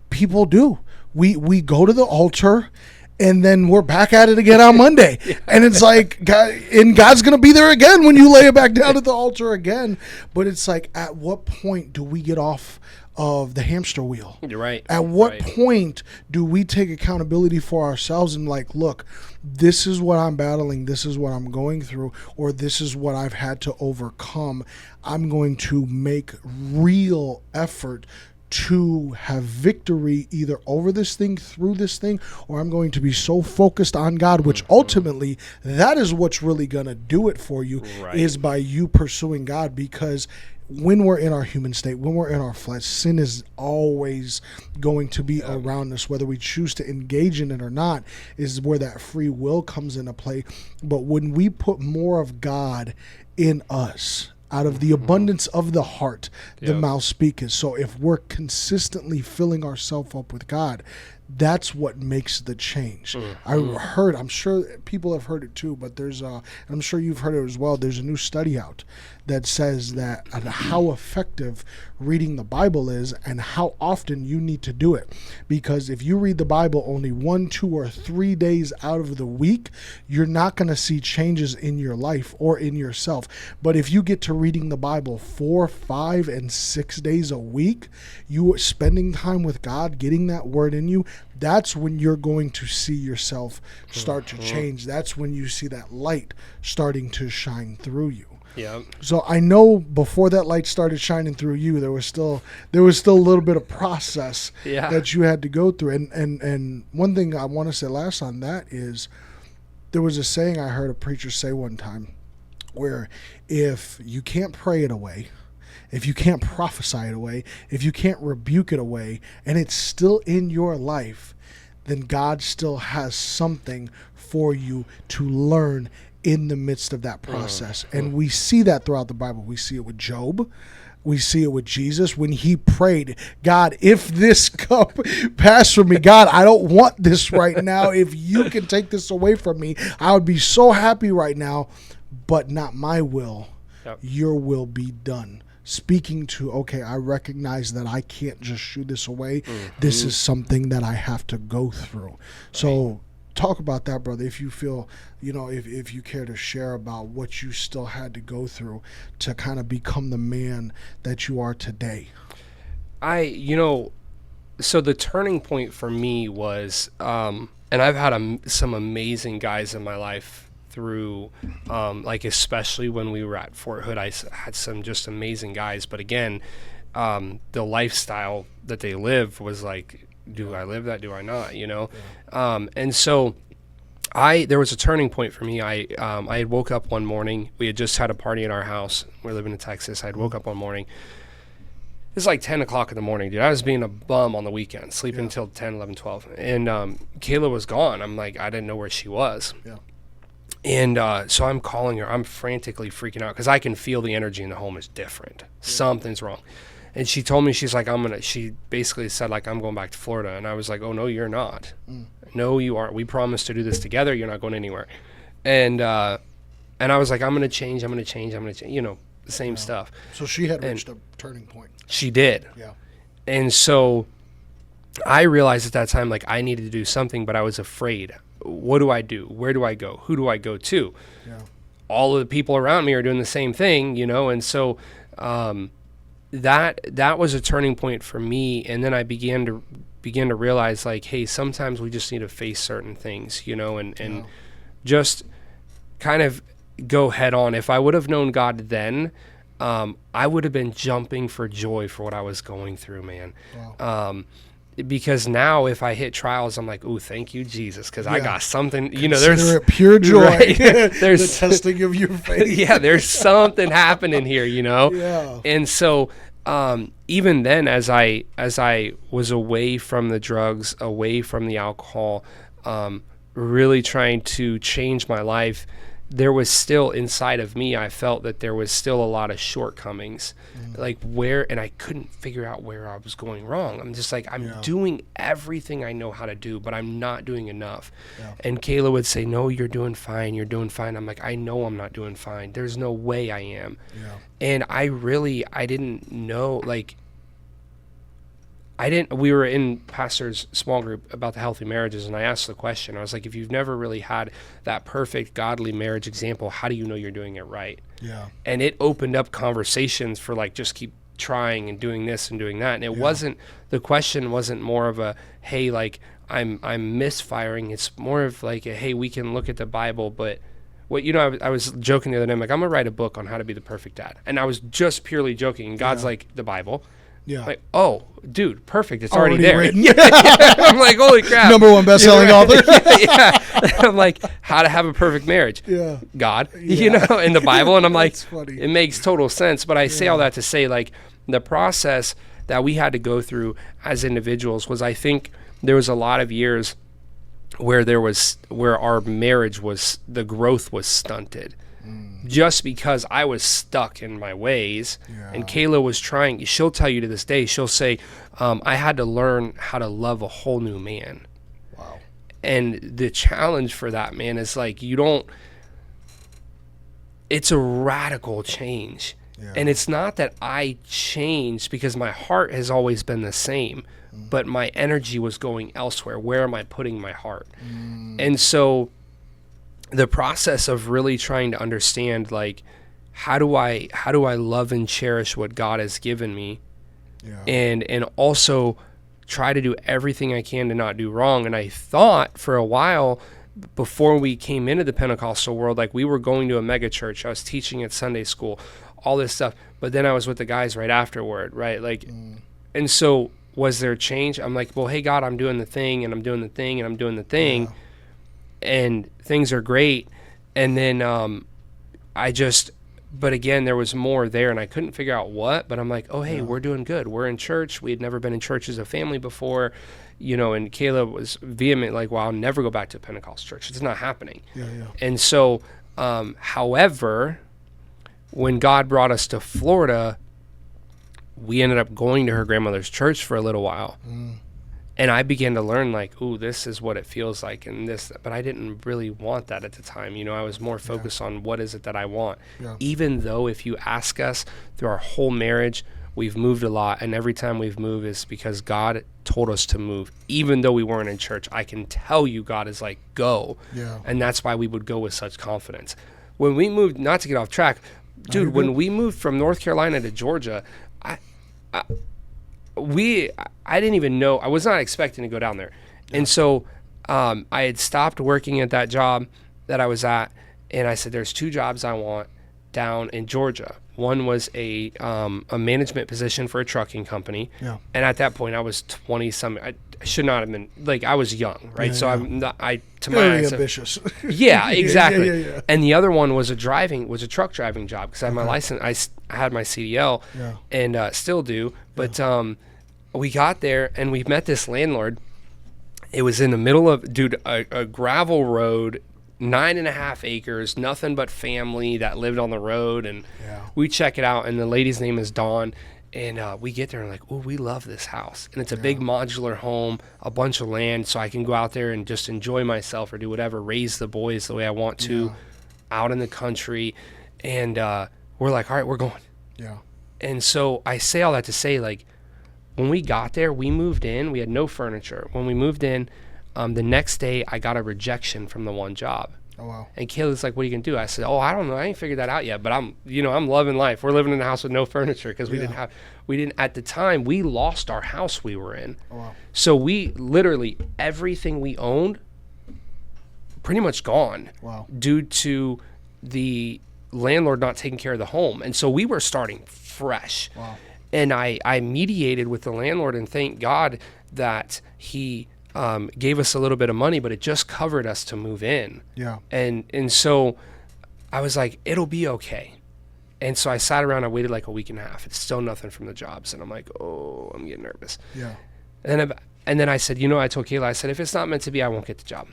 people do. We go to the altar, and then we're back at it again on Monday. And it's like, God, and God's going to be there again when you lay it back down at the altar again. But it's like, at what point do we get off of the hamster wheel? You're right. At what point do we take accountability for ourselves and like, look, this is what I'm battling, this is what I'm going through, or this is what I've had to overcome. I'm going to make real effort to have victory either over this thing, through this thing, or I'm going to be so focused on God, which ultimately that is what's really going to do it for you, is by you pursuing God. Because when we're in our human state, when we're in our flesh, sin is always going to be around us, whether we choose to engage in it or not, is where that free will comes into play. But when we put more of God in us, out of the abundance of the heart, the mouth speaketh. So if we're consistently filling ourselves up with God, that's what makes the change. I'm sure people have heard it too, but I'm sure you've heard it as well. There's a new study out that says that how effective reading the Bible is and how often you need to do it. Because if you read the Bible only 1, 2, or 3 days out of the week, you're not going to see changes in your life or in yourself. But if you get to reading the Bible 4, 5, and 6 days a week, you are spending time with God, getting that word in you, that's when you're going to see yourself start to change. That's when you see that light starting to shine through you. Yeah. So I know before that light started shining through you, there was still a little bit of process that you had to go through. And one thing I want to say last on that is there was a saying I heard a preacher say one time where if you can't pray it away, if you can't prophesy it away, if you can't rebuke it away, and it's still in your life, then God still has something for you to learn in the midst of that process. And we see that throughout the Bible. We see it with Job. We see it with Jesus when he prayed, God, if this cup pass from me, God, I don't want this right now. If you can take this away from me, I would be so happy right now, but not my will. Your will be done. Speaking to, okay, I recognize that I can't just shoo this away. This is something that I have to go through. So talk about that, brother, if you feel, if you care to share about what you still had to go through to kind of become the man that you are today. So the turning point for me was, and I've had some amazing guys in my life through, especially when we were at Fort Hood, I had some just amazing guys. But again, the lifestyle that they live was like, do I live that? Do I not? And so there was a turning point for me. I had woke up one morning. We had just had a party in our house. We're living in Texas. I had woke up one morning. It's like 10 o'clock in the morning, dude. I was being a bum on the weekend, sleeping until 10, 11, 12. And Kayla was gone. I'm like, I didn't know where she was. Yeah. And so I'm calling her. I'm frantically freaking out because I can feel the energy in the home is different. Something's wrong. And she told me, she's like, she basically said, like, I'm going back to Florida. And I was like, oh, no, you're not. No, you aren't. We promised to do this together. You're not going anywhere. And I was like, I'm going to change. The same stuff. So she had reached a turning point. She did. Yeah. And so I realized at that time, like, I needed to do something, but I was afraid. What do I do? Where do I go? Who do I go to? Yeah. All of the people around me are doing the same thing, and so that was a turning point for me. And then I began to realize, like, hey, sometimes we just need to face certain things, and just kind of go head on. If I would have known God then, I would have been jumping for joy for what I was going through, man. Wow. Because now if I hit trials, I'm like, ooh, thank you, Jesus, because I got something, Consider there's it pure joy. Right? There's the testing of your faith. Yeah, there's something happening here, Yeah. And so even then, as I was away from the drugs, away from the alcohol, really trying to change my life, there was still inside of me, I felt that there was still a lot of shortcomings, and I couldn't figure out where I was going wrong. I'm just like, I'm doing everything I know how to do, but I'm not doing enough. Yeah. And Kayla would say, no, you're doing fine. I'm like, I know I'm not doing fine. There's no way I am. Yeah. And I didn't know, we were in Pastor's small group about the healthy marriages, and I asked the question. I was like, if you've never really had that perfect godly marriage example, how do you know you're doing it right? Yeah. And it opened up conversations for just keep trying and doing this and doing that. And the question wasn't more of a, hey, I'm misfiring. It's more of hey, we can look at the Bible, but I was joking the other day, I'm like, I'm gonna write a book on how to be the perfect dad. And I was just purely joking. And God's like, the Bible. Yeah. Like, oh, dude, perfect. It's already there. I'm like, holy crap. Number one best-selling author. Yeah. I'm like, how to have a perfect marriage. Yeah. God, in the Bible. And I'm like, it makes total sense. But I say all that to say, the process that we had to go through as individuals was, I think there was a lot of years where our marriage the growth was stunted. just because I was stuck in my ways. Yeah. And Kayla was trying, she'll tell you to this day, she'll say, I had to learn how to love a whole new man. Wow. And the challenge for that, man, is like, it's a radical change. Yeah. And it's not that I changed, because my heart has always been the same, but my energy was going elsewhere. Where am I putting my heart? And so the process of really trying to understand, like, how do I love and cherish what God has given me, and also try to do everything I can to not do wrong. And I thought for a while, before we came into the Pentecostal world, like, we were going to a mega church. I was teaching at Sunday school, all this stuff. But then I was with the guys right afterward, right? Like, and so was there change? I'm like, well, hey, God, I'm doing the thing, and I'm doing the thing, and I'm doing the thing, and things are great. And then but again, there was more there, and I couldn't figure out what. But I'm like, oh, hey, we're doing good. We're in church. We had never been in church as a family before. And Kayla was vehement, like, well, I'll never go back to a Pentecostal church. It's not happening. And so, however, when God brought us to Florida, we ended up going to her grandmother's church for a little while. And I began to learn, like, ooh, this is what it feels like, and this, but I didn't really want that at the time. I was more focused on what is it that I want. Even though if you ask us through our whole marriage, we've moved a lot, and every time we've moved is because God told us to move. Even though we weren't in church, I can tell you God is like, go. And that's why we would go with such confidence. When we moved, not to get off track, dude, when we moved from North Carolina to Georgia, I didn't even know. I was not expecting to go down there. And so I had stopped working at that job that I was at, and I said, there's 2 jobs I want down in Georgia. One was a management position for a trucking company. And at that point I was 20-something. I should not have been, like, I was young, right? I'm not, to my eyes, ambitious. Yeah, exactly. And the other one was a truck driving job, because I had my license. I had my CDL, and still do. But we got there, and we met this landlord. It was in the middle of, a gravel road, 9.5 acres, nothing but family that lived on the road. And we check it out, and the lady's name is Dawn. And we get there and like, oh, we love this house. And it's a big modular home, a bunch of land, so I can go out there and just enjoy myself or do whatever, raise the boys the way I want to out in the country. And we're like, all right, we're going. And so I say all that to say, like, when we got there, we moved in. We had no furniture. When we moved in, the next day I got a rejection from the one job. Oh, wow. And Kayla's like, what are you going to do? I said, oh, I don't know. I ain't figured that out yet, but I'm loving life. We're living in a house with no furniture, because at the time, we lost our house we were in. Oh, wow. So we literally, everything we owned, pretty much gone. Wow. Due to the landlord not taking care of the home. And so we were starting fresh. Wow. And I mediated with the landlord, and thank God that he gave us a little bit of money, but it just covered us to move in. And so I was like, it'll be okay. And so I sat around, I waited like a week and a half. It's still nothing from the jobs. And I'm like, oh, I'm getting nervous. And then I said, I told Kayla, I said, if it's not meant to be, I won't get the job.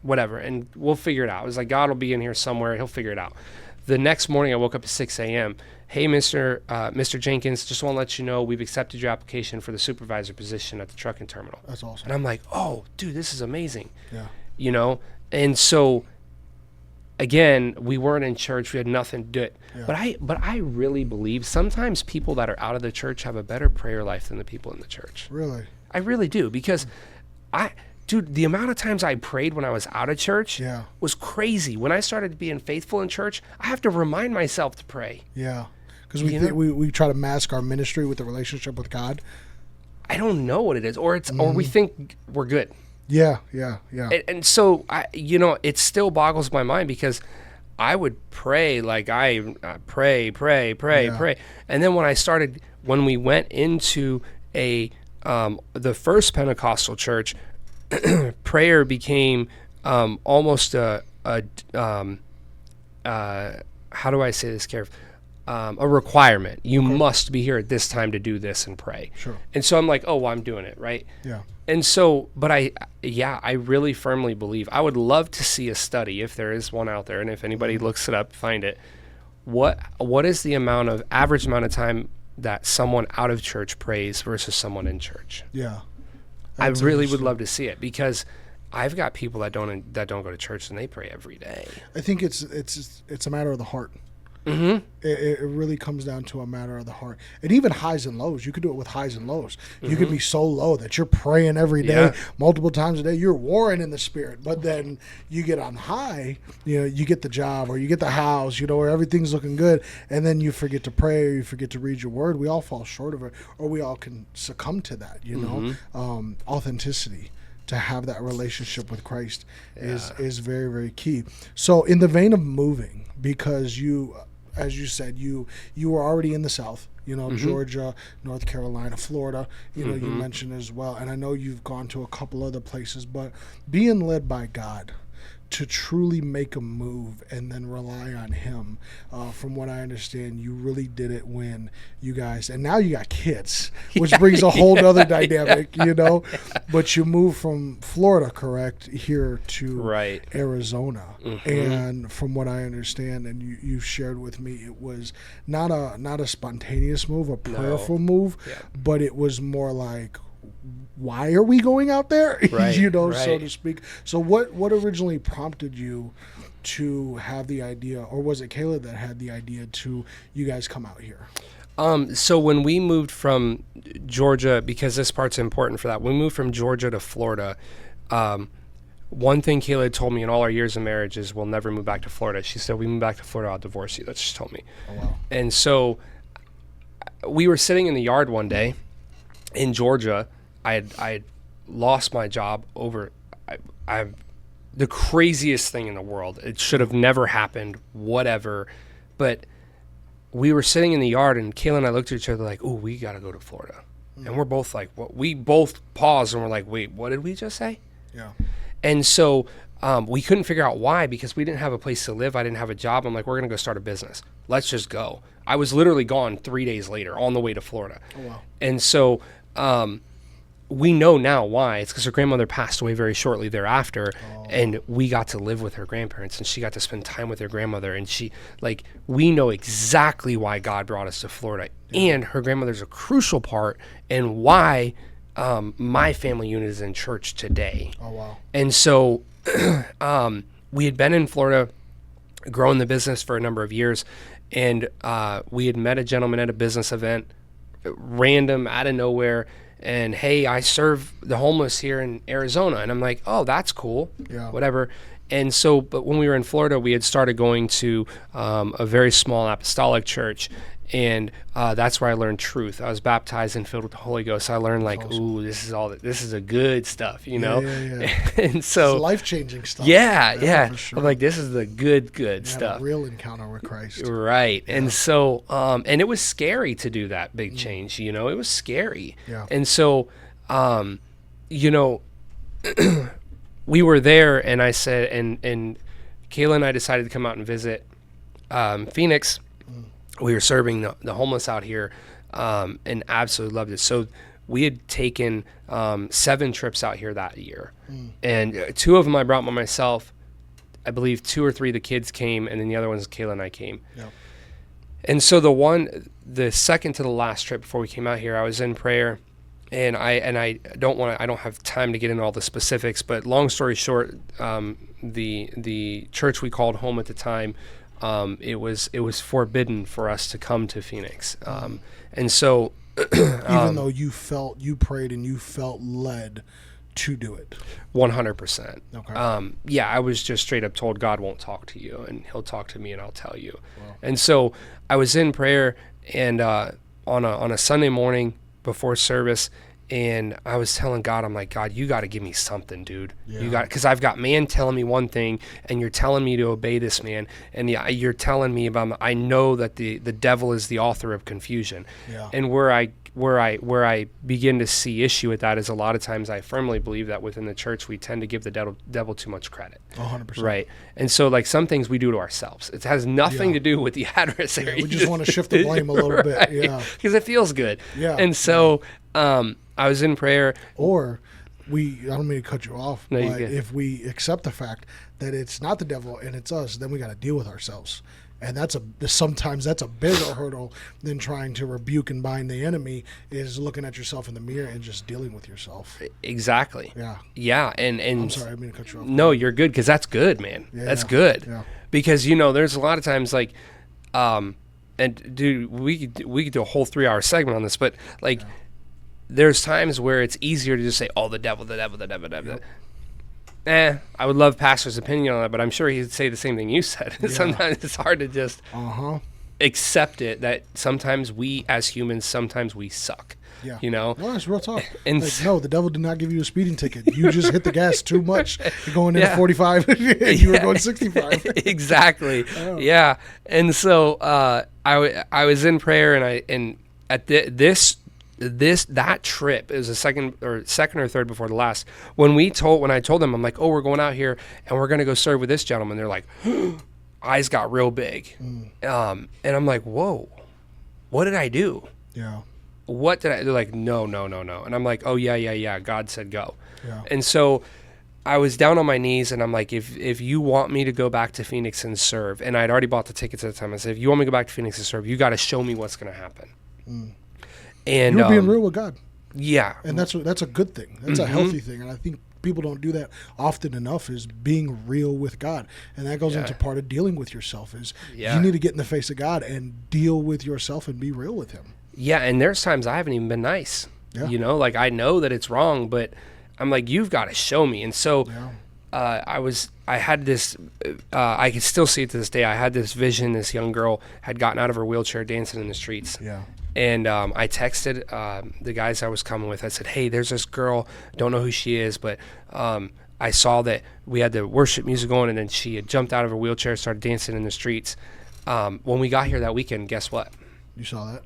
Whatever. And we'll figure it out. I was like, God will be in here somewhere. He'll figure it out. The next morning I woke up at 6 a.m. Hey, Mr. Jenkins, just want to let you know we've accepted your application for the supervisor position at the trucking terminal. That's awesome. And I'm like, oh, dude, this is amazing. And so, again, we weren't in church. We had nothing to do it. But I really believe sometimes people that are out of the church have a better prayer life than the people in the church. Really? I really do, because dude, the amount of times I prayed when I was out of church was crazy. When I started being faithful in church, I have to remind myself to pray. Because we try to mask our ministry with the relationship with God. I don't know what it is, or we think we're good. And so it still boggles my mind, because I would pray like I pray, and then when we went into the first Pentecostal church, prayer became almost how do I say this carefully? a requirement. You must be here at this time to do this and pray. Sure. And so I'm like, oh, well, I'm doing it, right? Yeah. And so, but I really firmly believe, I would love to see a study, if there is one out there, and if anybody looks it up, find it. What is the average amount of time that someone out of church prays versus someone in church? Yeah. I really would love to see it, because I've got people that don't go to church and they pray every day. I think it's a matter of the heart. Mm-hmm. It really comes down to a matter of the heart. And even highs and lows. You could do it with highs and lows. You could be so low that you're praying every day, multiple times a day. You're warring in the spirit. But then you get on high, you get the job or you get the house, where everything's looking good. And then you forget to pray or you forget to read your word. We all fall short of it, or we all can succumb to that, authenticity. To have that relationship with Christ is very, very key. So in the vein of moving, because you, as you said, you were already in the South, Georgia, North Carolina, Florida, you mentioned as well. And I know you've gone to a couple other places, but being led by God to truly make a move and then rely on him, from what I understand, you really did it when you guys, and now you got kids, which brings a whole other dynamic, but you moved from Florida, correct, here to Arizona. And from what I understand, and you've shared with me, it was not a spontaneous move, a prayerful move, but it was more like, why are we going out there? So to speak. So what originally prompted you to have the idea, or was it Kayla that had the idea to you guys come out here? So when we moved from Georgia, because this part's important for that, when we moved from Georgia to Florida, one thing Kayla had told me in all our years of marriage is we'll never move back to Florida. She said, we move back to Florida, I'll divorce you. That's what she told me. Oh, wow. And so we were sitting in the yard one day in Georgia. I had lost my job over the craziest thing in the world. It should have never happened, whatever. But we were sitting in the yard, and Kayla and I looked at each other like, "Ooh, we got to go to Florida." And we're both like, "What?" We both paused and we're like, "Wait, what did we just say?" Yeah. And so we couldn't figure out why, because we didn't have a place to live. I didn't have a job. I'm like, "We're gonna go start a business. Let's just go." I was literally gone 3 days later on the way to Florida. Oh wow. And so we know now why. It's because her grandmother passed away very shortly thereafter, and we got to live with her grandparents, and she got to spend time with her grandmother, and we know exactly why God brought us to Florida, and her grandmother's a crucial part in why my family unit is in church today. Oh wow. And so we had been in Florida growing the business for a number of years, and we had met a gentleman at a business event, random, out of nowhere, and hey, I serve the homeless here in Arizona. And I'm like, oh, that's cool. Yeah. Whatever. And so, but when we were in Florida, we had started going to a very small apostolic church. And that's where I learned truth. I was baptized and filled with the Holy Ghost. I learned ooh, this is a good stuff, Yeah. And so it's life-changing stuff. Yeah. For sure. I'm like, this is the good stuff. A real encounter with Christ. Right. Yeah. And so, and it was scary to do that big change, it was scary. Yeah. And so, we were there, and I said, and Kayla and I decided to come out and visit Phoenix. We were serving the homeless out here, and absolutely loved it. So we had taken 7 trips out here that year, and 2 of them I brought by myself. I believe 2 or 3 of the kids came, and then the other ones Kayla and I came. Yeah. And so the second to the last trip before we came out here, I was in prayer, and I don't have time to get into all the specifics, but long story short, the church we called home at the time, it was forbidden for us to come to Phoenix, and so even though you prayed and you felt led to do it, 100%. Okay. I was just straight up told God won't talk to you, and He'll talk to me, and I'll tell you. Wow. And so I was in prayer, and on a Sunday morning before service, and I was telling God, I'm like, God, you got to give me something, dude. Yeah. Because I've got man telling me one thing, and you're telling me to obey this man, and you're telling me about, I know that the devil is the author of confusion. Yeah. And where I where I begin to see issue with that is a lot of times I firmly believe that within the church we tend to give the devil too much credit. 100%. Right. And so like some things we do to ourselves. It has nothing to do with the adversary. Yeah, we just want to shift the blame a little bit. Yeah. Because it feels good. Yeah. And so I was in prayer. Or I don't mean to cut you off, No, but if we accept the fact that it's not the devil and it's us, then we got to deal with ourselves. And sometimes that's a bigger hurdle than trying to rebuke and bind the enemy, is looking at yourself in the mirror and just dealing with yourself. Exactly. Yeah. Yeah. And I'm sorry, I didn't mean to cut you off. No, you're good, because that's good, man. Yeah, that's good. Yeah. Because, there's a lot of times like, and dude, we could do a whole 3-hour segment on this, but like, there's times where it's easier to just say, oh, the devil. I would love Pastor's opinion on that, but I'm sure he'd say the same thing you said. Yeah. Sometimes it's hard to just accept it, that sometimes we as humans, sometimes we suck. Yeah. No, it's real talk. And no, the devil did not give you a speeding ticket. You just hit the gas too much. You're going in at 45 and you were going 65. Exactly. Oh. Yeah. And so I was in prayer, and at that trip, it was the second or third before the last, when I told them, I'm like, oh, we're going out here and we're going to go serve with this gentleman. They're like, eyes got real big. And I'm like, whoa, what did I do? Yeah. What did I do? They're like, no. And I'm like, oh yeah. God said go. Yeah. And so I was down on my knees, and I'm like, if you want me to go back to Phoenix and serve, and I'd already bought the tickets at the time, I said, if you want me to go back to Phoenix and serve, you got to show me what's going to happen. And you're being real with God. Yeah. And that's a good thing. That's a healthy thing. And I think people don't do that often enough, is being real with God. And that goes into part of dealing with yourself, is you need to get in the face of God and deal with yourself and be real with him. Yeah. And there's times I haven't even been nice, like I know that it's wrong, but I'm like, you've got to show me. And so I had this, I can still see it to this day. I had this vision. This young girl had gotten out of her wheelchair dancing in the streets. Yeah. And I texted the guys I was coming with. I said, hey, there's this girl. Don't know who she is, but I saw that we had the worship music going, and then she had jumped out of her wheelchair, started dancing in the streets. When we got here that weekend, guess what? You saw that?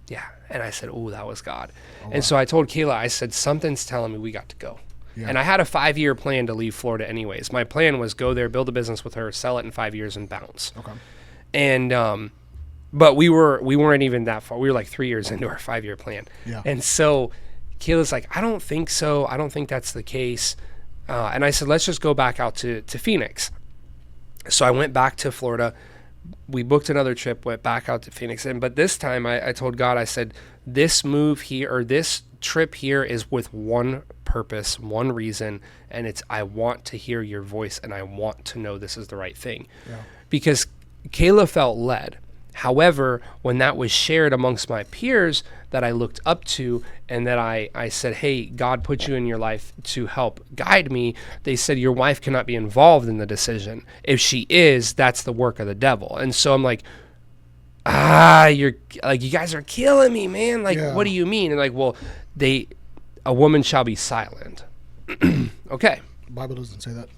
Yeah. And I said, oh, that was God. Oh, wow. And so I told Kayla, I said, something's telling me we got to go. Yeah. And I had a 5-year plan to leave Florida anyways. My plan was go there, build a business with her, sell it in 5 years, and bounce. Okay. And but we weren't even that far. We were like 3 years into our 5-year plan. Yeah. And so Kayla's like, I don't think so. I don't think that's the case. And I said, let's just go back out to Phoenix. So I went back to Florida. We booked another trip, went back out to Phoenix. But this time I told God, I said, this move here, or this trip here, is with one purpose, one reason, and it's, I want to hear your voice, and I want to know this is the right thing. Yeah. Because Kayla felt led. However, when that was shared amongst my peers that I looked up to, and that I said, hey, God put you in your life to help guide me, they said, your wife cannot be involved in the decision. If she is, that's the work of the devil. And so I'm like, you're like, you guys are killing me, man. Like, what do you mean? And like, well, a woman shall be silent. Okay. The Bible doesn't say that.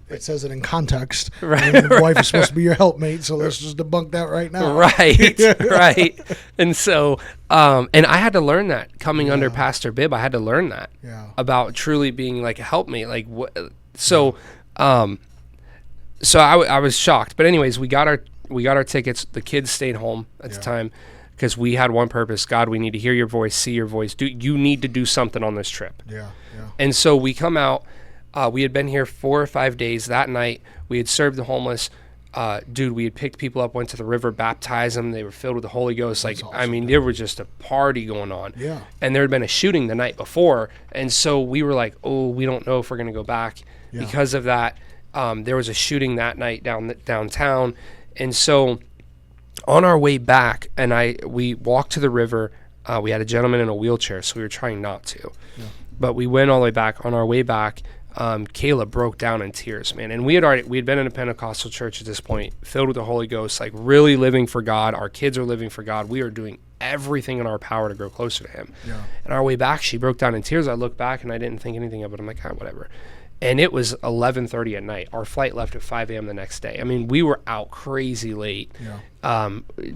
It says it in context. Right. And the wife is supposed to be your helpmate, so let's just debunk that right now. Right. Right. And so, and I had to learn that coming under Pastor Bibb. I had to learn that about truly being like a helpmate. Like what? So, so I was shocked. But anyways, we got our tickets. The kids stayed home at the time because we had one purpose. God, we need to hear your voice, see your voice. You need to do something on this trip. Yeah. And so we come out. We had been here 4 or 5 days. That night, we had served the homeless. We had picked people up, went to the river, baptized them. They were filled with the Holy Ghost. That's awesome. I mean, there was just a party going on. Yeah. And there had been a shooting the night before. And so we were like, oh, we don't know if we're going to go back because of that. There was a shooting that night downtown. And so on our way back, we walked to the river. We had a gentleman in a wheelchair, so we were trying not to. Yeah. But we went all the way back. On our way back, Kayla broke down in tears, man. And we had been in a Pentecostal church at this point, filled with the Holy Ghost, like really living for God. Our kids are living for God. We are doing everything in our power to grow closer to him. Yeah. And our way back, she broke down in tears. I looked back and I didn't think anything of it. I'm like, whatever. And it was 11:30 at night. Our flight left at 5 a.m. the next day. I mean, we were out crazy late,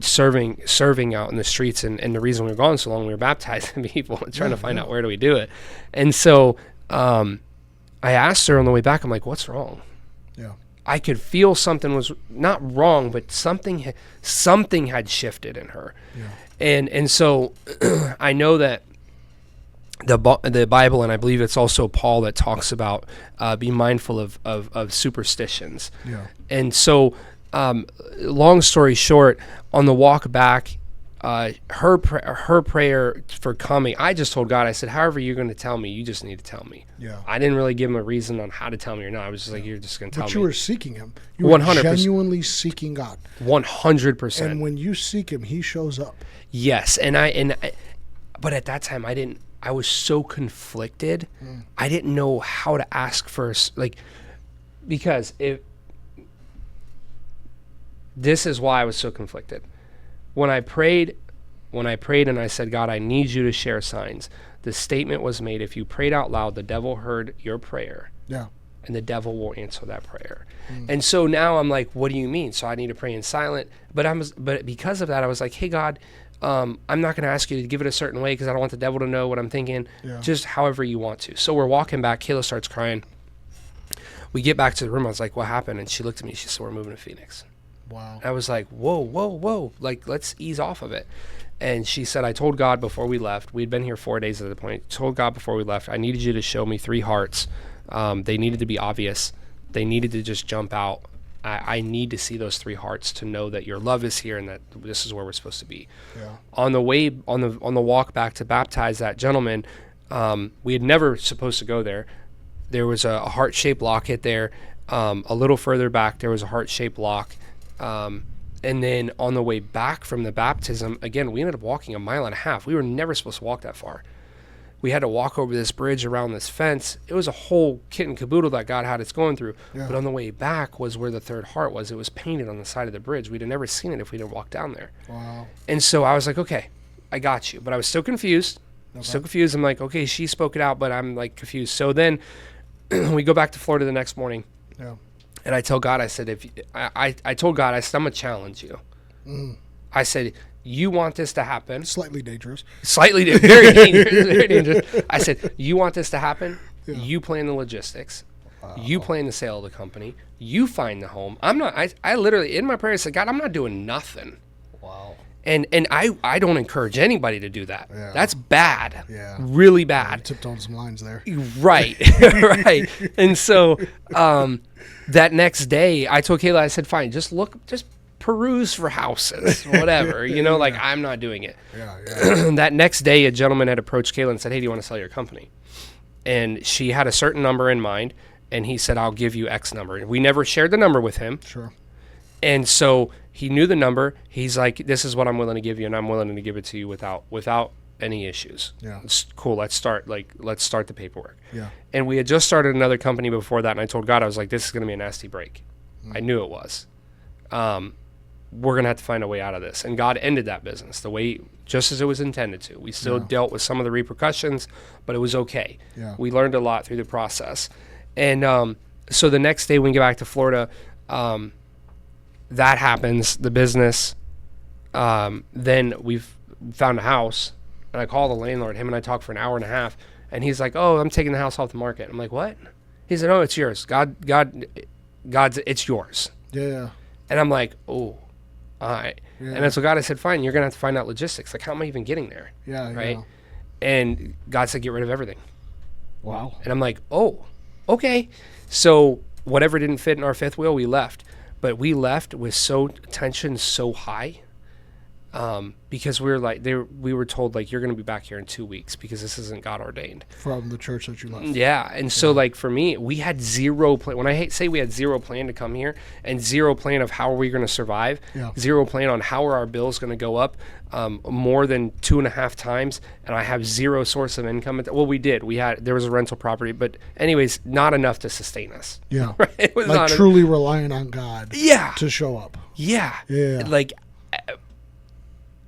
serving out in the streets. And the reason we were gone so long, we were baptizing people and trying to find out where do we do it. And so I asked her on the way back, I'm like, what's wrong? Yeah. I could feel something was not wrong, but something had shifted in her. Yeah. And so I know that the Bible, and I believe it's also Paul that talks about be mindful of superstitions. Yeah. And so, long story short, on the walk back, her prayer for coming, I just told God, I said, however you're going to tell me, you just need to tell me. Yeah. I didn't really give him a reason on how to tell me or not. I was just like, you're just going to tell me. But you were seeking him. You were 100%. genuinely seeking God. 100%. And when you seek him, he shows up. Yes. But at that time, I was so conflicted. I didn't know how to ask first, because this is why I was so conflicted. When I prayed and I said, God, I need you to share signs, the statement was made, if you prayed out loud, the devil heard your prayer. Yeah. And the devil will answer that prayer. And so now I'm like, what do you mean? So I need to pray in silent. But because of that, I was like, hey, God, I'm not going to ask you to give it a certain way because I don't want the devil to know what I'm thinking. Yeah. Just however you want to. So we're walking back. Kayla starts crying. We get back to the room. I was like, what happened? And she looked at me. She said, we're moving to Phoenix. Wow. I was like, whoa. Like, let's ease off of it. And she said, I told God before we left, we'd been here 4 days at the point, told God before we left, I needed you to show me 3 hearts. They needed to be obvious. They needed to just jump out. I need to see those 3 hearts to know that your love is here and that this is where we're supposed to be. Yeah. On the way, on the walk back to baptize that gentleman, we had never supposed to go there. There was a heart-shaped locket there. A little further back, there was a heart-shaped lock. And then on the way back from the baptism, again, we ended up walking 1.5 miles. We were never supposed to walk that far. We had to walk over this bridge around this fence. It was a whole kit and caboodle that God had us going through. Yeah. But on the way back was where the 3rd heart was. It was painted on the side of the bridge. We'd have never seen it if we didn't walk down there. Wow. And so I was like, okay, I got you. But I was still confused. I'm like, okay, she spoke it out, but I'm like confused. So then we go back to Florida the next morning. Yeah. And I tell God, I said, I told God, I said, I'm going to challenge you. I said, you want this to happen. Slightly dangerous. Very dangerous. Very dangerous. I said, you want this to happen? Yeah. You plan the logistics. Wow. You plan the sale of the company. You find the home. I literally, in my prayer, said, God, I'm not doing nothing. Wow. And I don't encourage anybody to do that. Yeah. That's bad. Yeah. Really bad. You tipped on some lines there. Right. Right. And so that next day, I told Kayla, I said, fine, just peruse for houses, whatever, I'm not doing it. Yeah. That next day, a gentleman had approached Kayla and said, hey, do you want to sell your company? And she had a certain number in mind, and he said, I'll give you X number. We never shared the number with him. Sure. And so he knew the number. He's like, this is what I'm willing to give you, and I'm willing to give it to you without any issues. Yeah. It's cool. Let's start the paperwork. Yeah. And we had just started another company before that, and I told God, I was like, this is going to be a nasty break. I knew it was. We're going to have to find a way out of this. And God ended that business just as it was intended to. We still dealt with some of the repercussions, but it was okay. Yeah. We learned a lot through the process. And so the next day when we get back to Florida, that happens, the business. Then we've found a house, and I call the landlord. Him and I talk for 1.5 hours, and he's like, oh, I'm taking the house off the market. I'm like, what? He said, oh, it's yours. God's, it's yours. Yeah. And I'm like, oh, all right. Yeah. And so God, I said, fine, you're going to have to find out logistics. Like, how am I even getting there? Yeah. Right. Yeah. And God said, get rid of everything. Wow. And I'm like, oh, okay. So whatever didn't fit in our 5th wheel, we left. But we left with tension so high. Because we were told, like, you're going to be back here in 2 weeks because this isn't God ordained. From the church that you left. Yeah. And so, like, for me, we had zero plan. When I say we had zero plan to come here and zero plan of how are we going to survive, zero plan on how are our bills going to go up more than 2.5 times, and I have zero source of income. Well, we did. There was a rental property, but anyways, not enough to sustain us. Yeah. Right? It was like truly relying on God to show up. Yeah. Yeah. Like...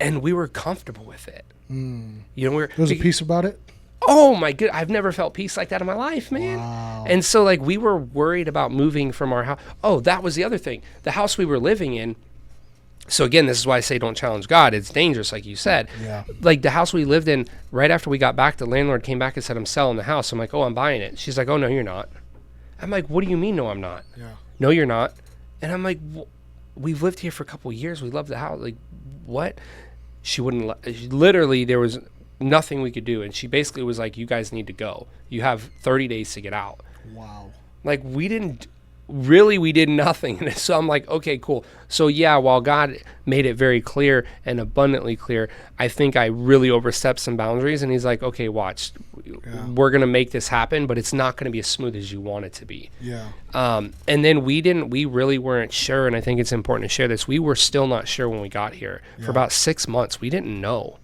and we were comfortable with it. There was a peace about it? oh my good, I've never felt peace like that in my life, man. Wow. And so like we were worried about moving from our house. Oh, that was the other thing. The house we were living in. So again, this is why I say don't challenge God. It's dangerous, like you said. Yeah. Like the house we lived in, right after we got back, the landlord came back and said, I'm selling the house. I'm like, oh, I'm buying it. She's like, oh, no, you're not. I'm like, what do you mean, no, I'm not? Yeah. No, you're not. And I'm like, we've lived here for a couple of years. We love the house. Like, what? She wouldn't literally, there was nothing we could do. And she basically was like, you guys need to go. You have 30 days to get out. Wow. Like we did nothing. And so I'm like, okay, cool. So yeah, while God made it very clear and abundantly clear, I think I really overstepped some boundaries. And he's like, okay, watch, we're going to make this happen, but it's not going to be as smooth as you want it to be. Yeah. And then we really weren't sure. And I think it's important to share this. We were still not sure when we got here. For about 6 months. We didn't know.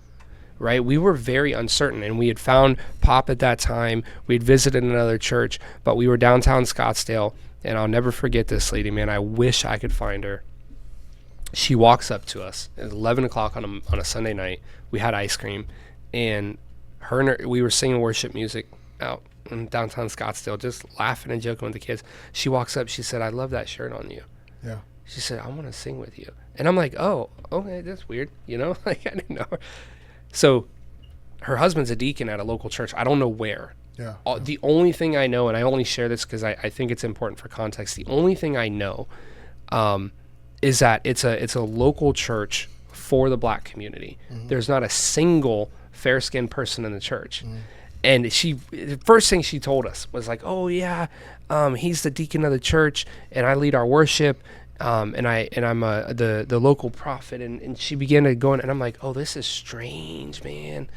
Right? We were very uncertain, and we had found Pop at that time. We'd visited another church, but we were downtown Scottsdale, and I'll never forget this lady, man. I wish I could find her. She walks up to us at 11 o'clock on a Sunday night. We had ice cream, and we were singing worship music out in downtown Scottsdale, just laughing and joking with the kids. She walks up. She said, I love that shirt on you. Yeah. She said, I want to sing with you. And I'm like, oh, okay, that's weird. You know, like I didn't know her. So her husband's a deacon at a local church. I don't know where. Yeah. The only thing I know, and I only share this because I think it's important for context. The only thing I know is that it's a local church for the black community. Mm-hmm. There's not a single fair-skinned person in the church. Mm-hmm. And the first thing she told us was like, oh yeah, he's the deacon of the church and I lead our worship. And I'm the local prophet, and she began to go in, and I'm like, oh, this is strange, man.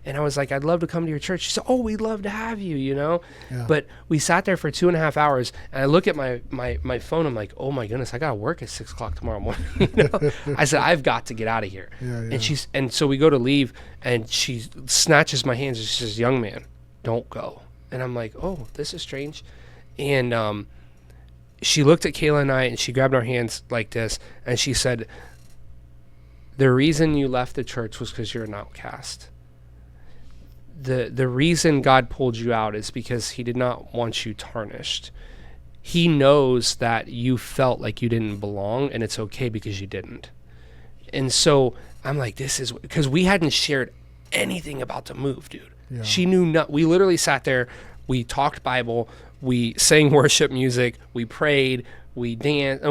And I was like, I'd love to come to your church. She said, oh, we'd love to have you, you know. Yeah. But we sat there for 2.5 hours, and I look at my phone. I'm like, oh my goodness, I gotta work at 6 o'clock tomorrow morning. You know? I said, I've got to get out of here. Yeah. And so we go to leave, and she snatches my hands and she says, young man, don't go. And I'm like, oh, this is strange. And she looked at Kayla and I, and she grabbed our hands like this, and she said, the reason you left the church was because you're an outcast. The reason God pulled you out is because he did not want you tarnished. He knows that you felt like you didn't belong, and it's okay because you didn't. And so I'm like, this is because we hadn't shared anything about the move, dude. Yeah. She knew not. We literally sat there, we talked Bible, we sang worship music, we prayed, we danced,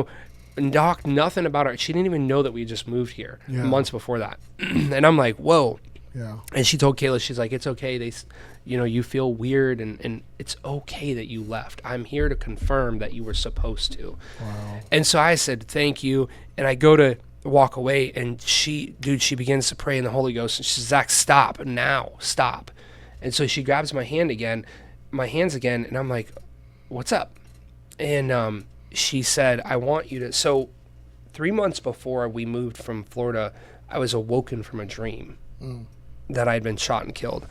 and talked nothing about her. She didn't even know that we had just moved here months before that. And I'm like, whoa. Yeah. And she told Kayla, she's like, it's okay. You feel weird, and it's okay that you left. I'm here to confirm that you were supposed to. Wow. And so I said, thank you. And I go to walk away, and she begins to pray in the Holy Ghost. And she says, Zach, stop now, stop. And so she grabs my hands again, and I'm like, what's up? And she said, I want you to. So 3 months before we moved from Florida, I was awoken from a dream that I'd been shot and killed,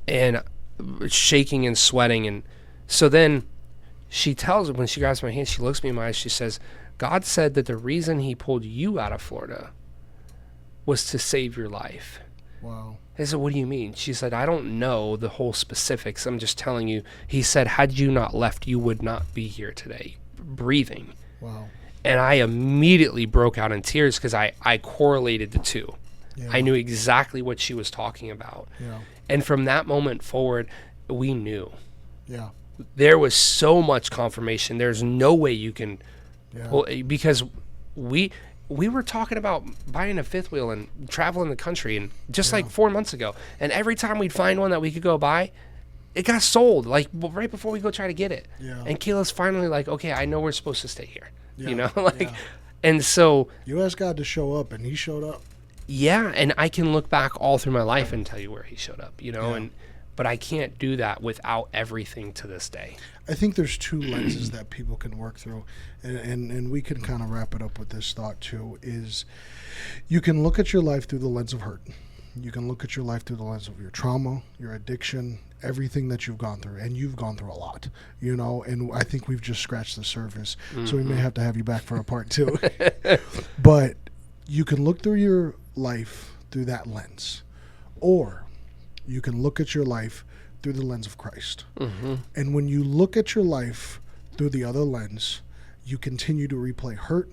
and shaking and sweating. And so then she tells, when she grabs my hand, she looks me in my eyes, she says, God said that the reason he pulled you out of Florida was to save your life. Wow. I said, what do you mean? She said, I don't know the whole specifics. I'm just telling you. He said, had you not left, you would not be here today, breathing. Wow. And I immediately broke out in tears because I correlated the two. Yeah. I knew exactly what she was talking about. Yeah. And from that moment forward, we knew. Yeah. There was so much confirmation. There's no way you can, because we were talking about buying a fifth wheel and traveling the country, and just like 4 months ago. And every time we'd find one that we could go buy, it got sold, like right before we go try to get it. Yeah. And Kayla's finally like, okay, I know we're supposed to stay here. Yeah. You know, and so you asked God to show up, and he showed up. Yeah, and I can look back all through my life and tell you where he showed up, you know, but I can't do that without everything to this day. I think there's two lenses that people can work through, and we can kind of wrap it up with this thought too, is you can look at your life through the lens of hurt. You can look at your life through the lens of your trauma, your addiction, everything that you've gone through, and you've gone through a lot, you know, and I think we've just scratched the surface, so we may have to have you back for a part two. But you can look through your life through that lens, or you can look at your life through the lens of Christ. Mm-hmm. And when you look at your life through the other lens, you continue to replay hurt,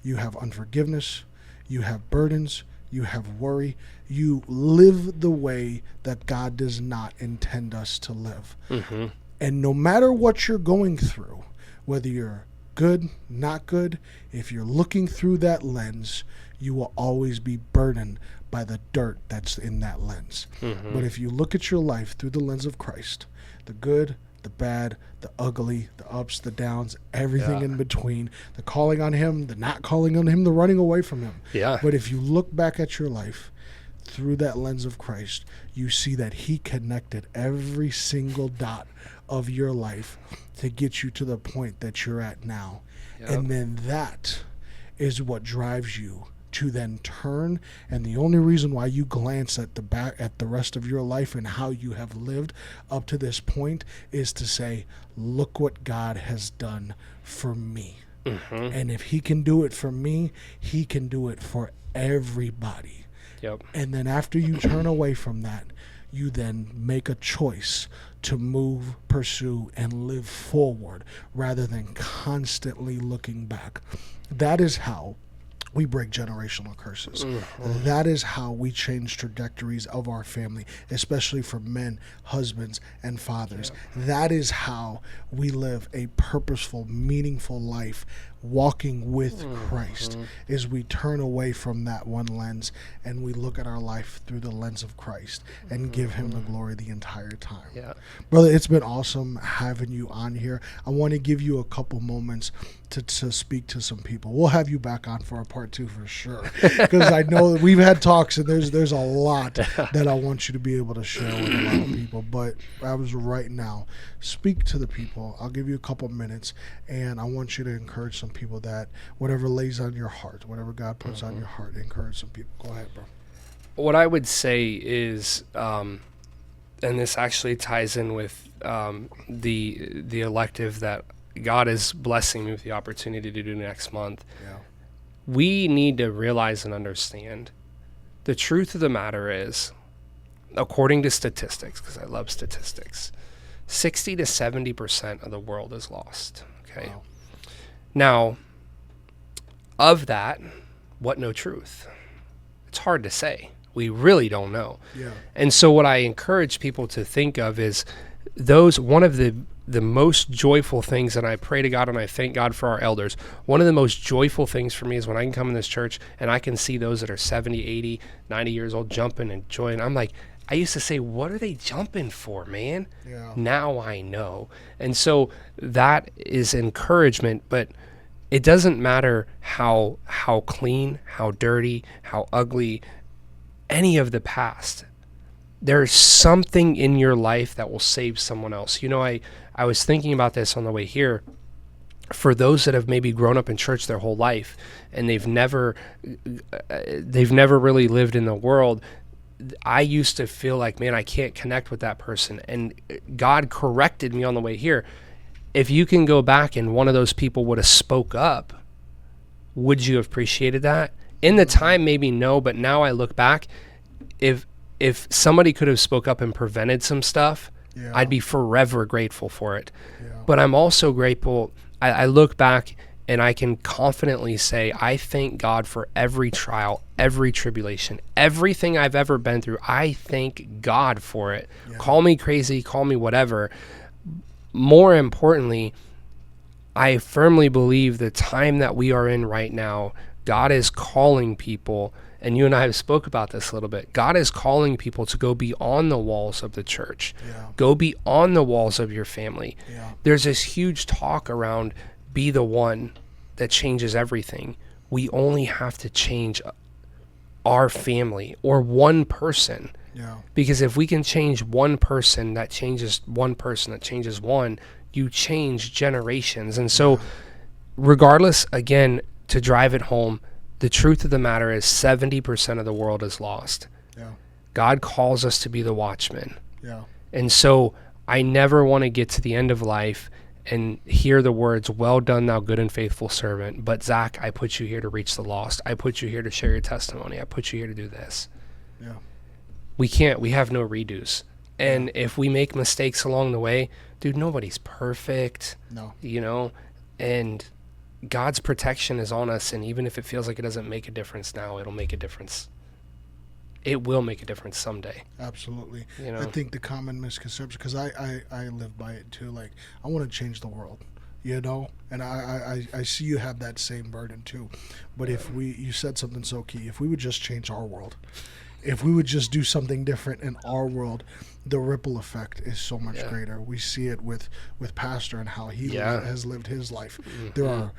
you have unforgiveness, you have burdens, you have worry. You live the way that God does not intend us to live. Mm-hmm. And no matter what you're going through, whether you're good, not good, if you're looking through that lens, you will always be burdened by the dirt that's in that lens. Mm-hmm. But if you look at your life through the lens of Christ, the good, the bad, the ugly, the ups, the downs, everything in between, the calling on him, the not calling on him, the running away from him. Yeah. But if you look back at your life through that lens of Christ, you see that he connected every single dot of your life to get you to the point that you're at now. Yep. And then that is what drives you to then turn, and the only reason why you glance at the back at the rest of your life and how you have lived up to this point is to say, look what God has done for me. Mm-hmm. And if he can do it for me, he can do it for everybody. Yep. And then after you turn away from that, you then make a choice to move, pursue, and live forward rather than constantly looking back. That is how we break generational curses. Mm-hmm. That is how we change trajectories of our family, especially for men, husbands, and fathers. Yeah. That is how we live a purposeful, meaningful life, walking with Christ, is we turn away from that one lens and we look at our life through the lens of Christ and give him the glory the entire time. Yeah. Brother, it's been awesome having you on here. I want to give you a couple moments to speak to some people. We'll have you back on for a part 2 for sure, because I know that we've had talks and there's a lot that I want you to be able to share with a lot of people. But I was right now, speak to the people. I'll give you a couple minutes, and I want you to encourage some people that whatever lays on your heart, whatever God puts on your heart, encourage some people. Go ahead, bro. What I would say is, and this actually ties in with the elective that God is blessing me with the opportunity to do next month. Yeah. We need to realize and understand the truth of the matter is, according to statistics, because I love statistics, 60 to 70% of the world is lost. Okay. Wow. Now, of that, what no truth? It's hard to say. We really don't know. Yeah. And so what I encourage people to think of is one of the most joyful things, and I pray to God and I thank God for our elders, one of the most joyful things for me is when I can come in this church and I can see those that are 70, 80, 90 years old jumping and joying. I'm like, I used to say, what are they jumping for, man? Yeah. Now I know. And so that is encouragement, but it doesn't matter how clean, how dirty, how ugly, any of the past. There's something in your life that will save someone else. You know, I was thinking about this on the way here. For those that have maybe grown up in church their whole life and they've never really lived in the world, I used to feel like, man, I can't connect with that person. And God corrected me on the way here. If you can go back and one of those people would have spoke up, would you have appreciated that? In the time, maybe no, but now I look back, if somebody could have spoke up and prevented some stuff, Yeah. I'd be forever grateful for it. Yeah. But I'm also grateful. I look back and I can confidently say, I thank God for every trial, every tribulation, everything I've ever been through. I thank God for it. Yeah. Call me crazy, call me whatever. More importantly, I firmly believe the time that we are in right now, God is calling people, and you and I have spoke about this a little bit. God is calling people to go beyond the walls of the church. Yeah. Go beyond the walls of your family. Yeah. There's this huge talk around be the one that changes everything. We only have to change our family or one person. Yeah. Because if we can change one person, that changes one person, that changes one, you change generations. And so regardless, again, to drive it home, the truth of the matter is 70% of the world is lost. Yeah. God calls us to be the watchmen. Yeah. And so I never want to get to the end of life and hear the words, well done, thou good and faithful servant. But Zach, I put you here to reach the lost. I put you here to share your testimony. I put you here to do this. Yeah. We have no redos. And if we make mistakes along the way, dude, nobody's perfect. No. You know, and God's protection is on us. And even if it feels like it doesn't make a difference now, it'll make a difference. It will make a difference someday. Absolutely. You know? I think the common misconception, because I live by it too, like, I want to change the world, you know? And I see you have that same burden too. But if you said something so key, if we would just change our world, if we would just do something different in our world, the ripple effect is so much greater. We see it with Pastor and how he has lived his life. Mm-hmm. There are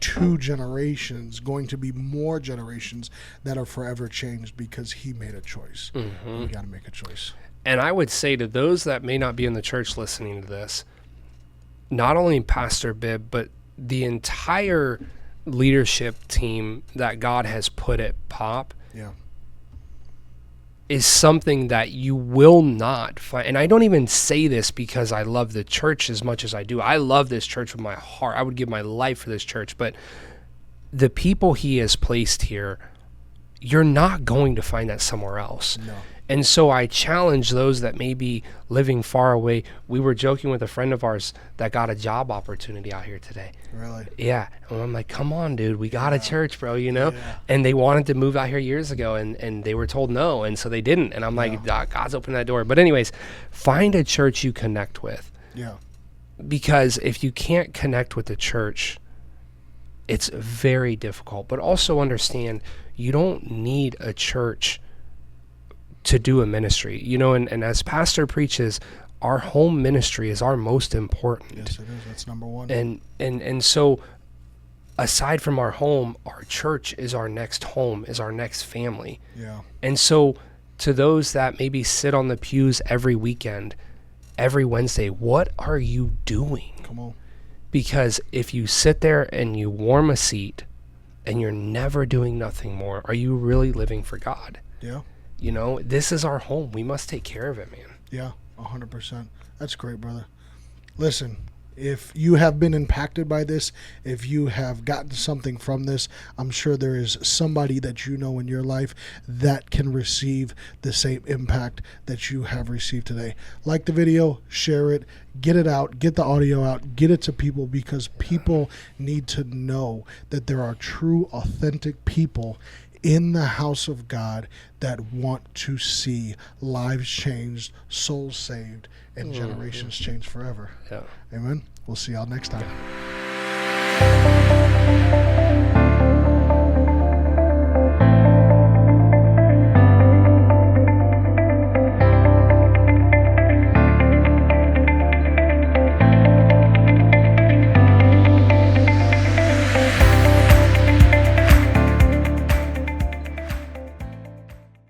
2 generations, going to be more generations that are forever changed because he made a choice. Mm-hmm. We got to make a choice. And I would say to those that may not be in the church listening to this, not only Pastor Bibb, but the entire leadership team that God has put at POP is something that you will not find. And I don't even say this because I love the church as much as I do. I love this church with my heart. I would give my life for this church. But the people he has placed here, you're not going to find that somewhere else. No. And so I challenge those that may be living far away. We were joking with a friend of ours that got a job opportunity out here today. Really? Yeah. And I'm like, come on, dude, we got a church, bro, you know? Yeah. And they wanted to move out here years ago, and they were told no, and so they didn't. And I'm like, God's opened that door. But anyways, find a church you connect with. Yeah. Because if you can't connect with the church, it's very difficult. But also understand, you don't need a church to do a ministry, you know, and as Pastor preaches, our home ministry is our most important. Yes, it is. That's number one. And so aside from our home, our church is our next home, is our next family. Yeah. And so to those that maybe sit on the pews every weekend, every Wednesday, what are you doing? Come on. Because if you sit there and you warm a seat and you're never doing nothing more, are you really living for God? Yeah. You know, this is our home. We must take care of it, man. Yeah, 100%. That's great, brother. Listen, if you have been impacted by this, if you have gotten something from this, I'm sure there is somebody that you know in your life that can receive the same impact that you have received today. Like the video, share it, get it out, get the audio out, get it to people, because people need to know that there are true, authentic people in the house of God that want to see lives changed, souls saved, and generations changed forever. Yeah. Amen. We'll see y'all next time.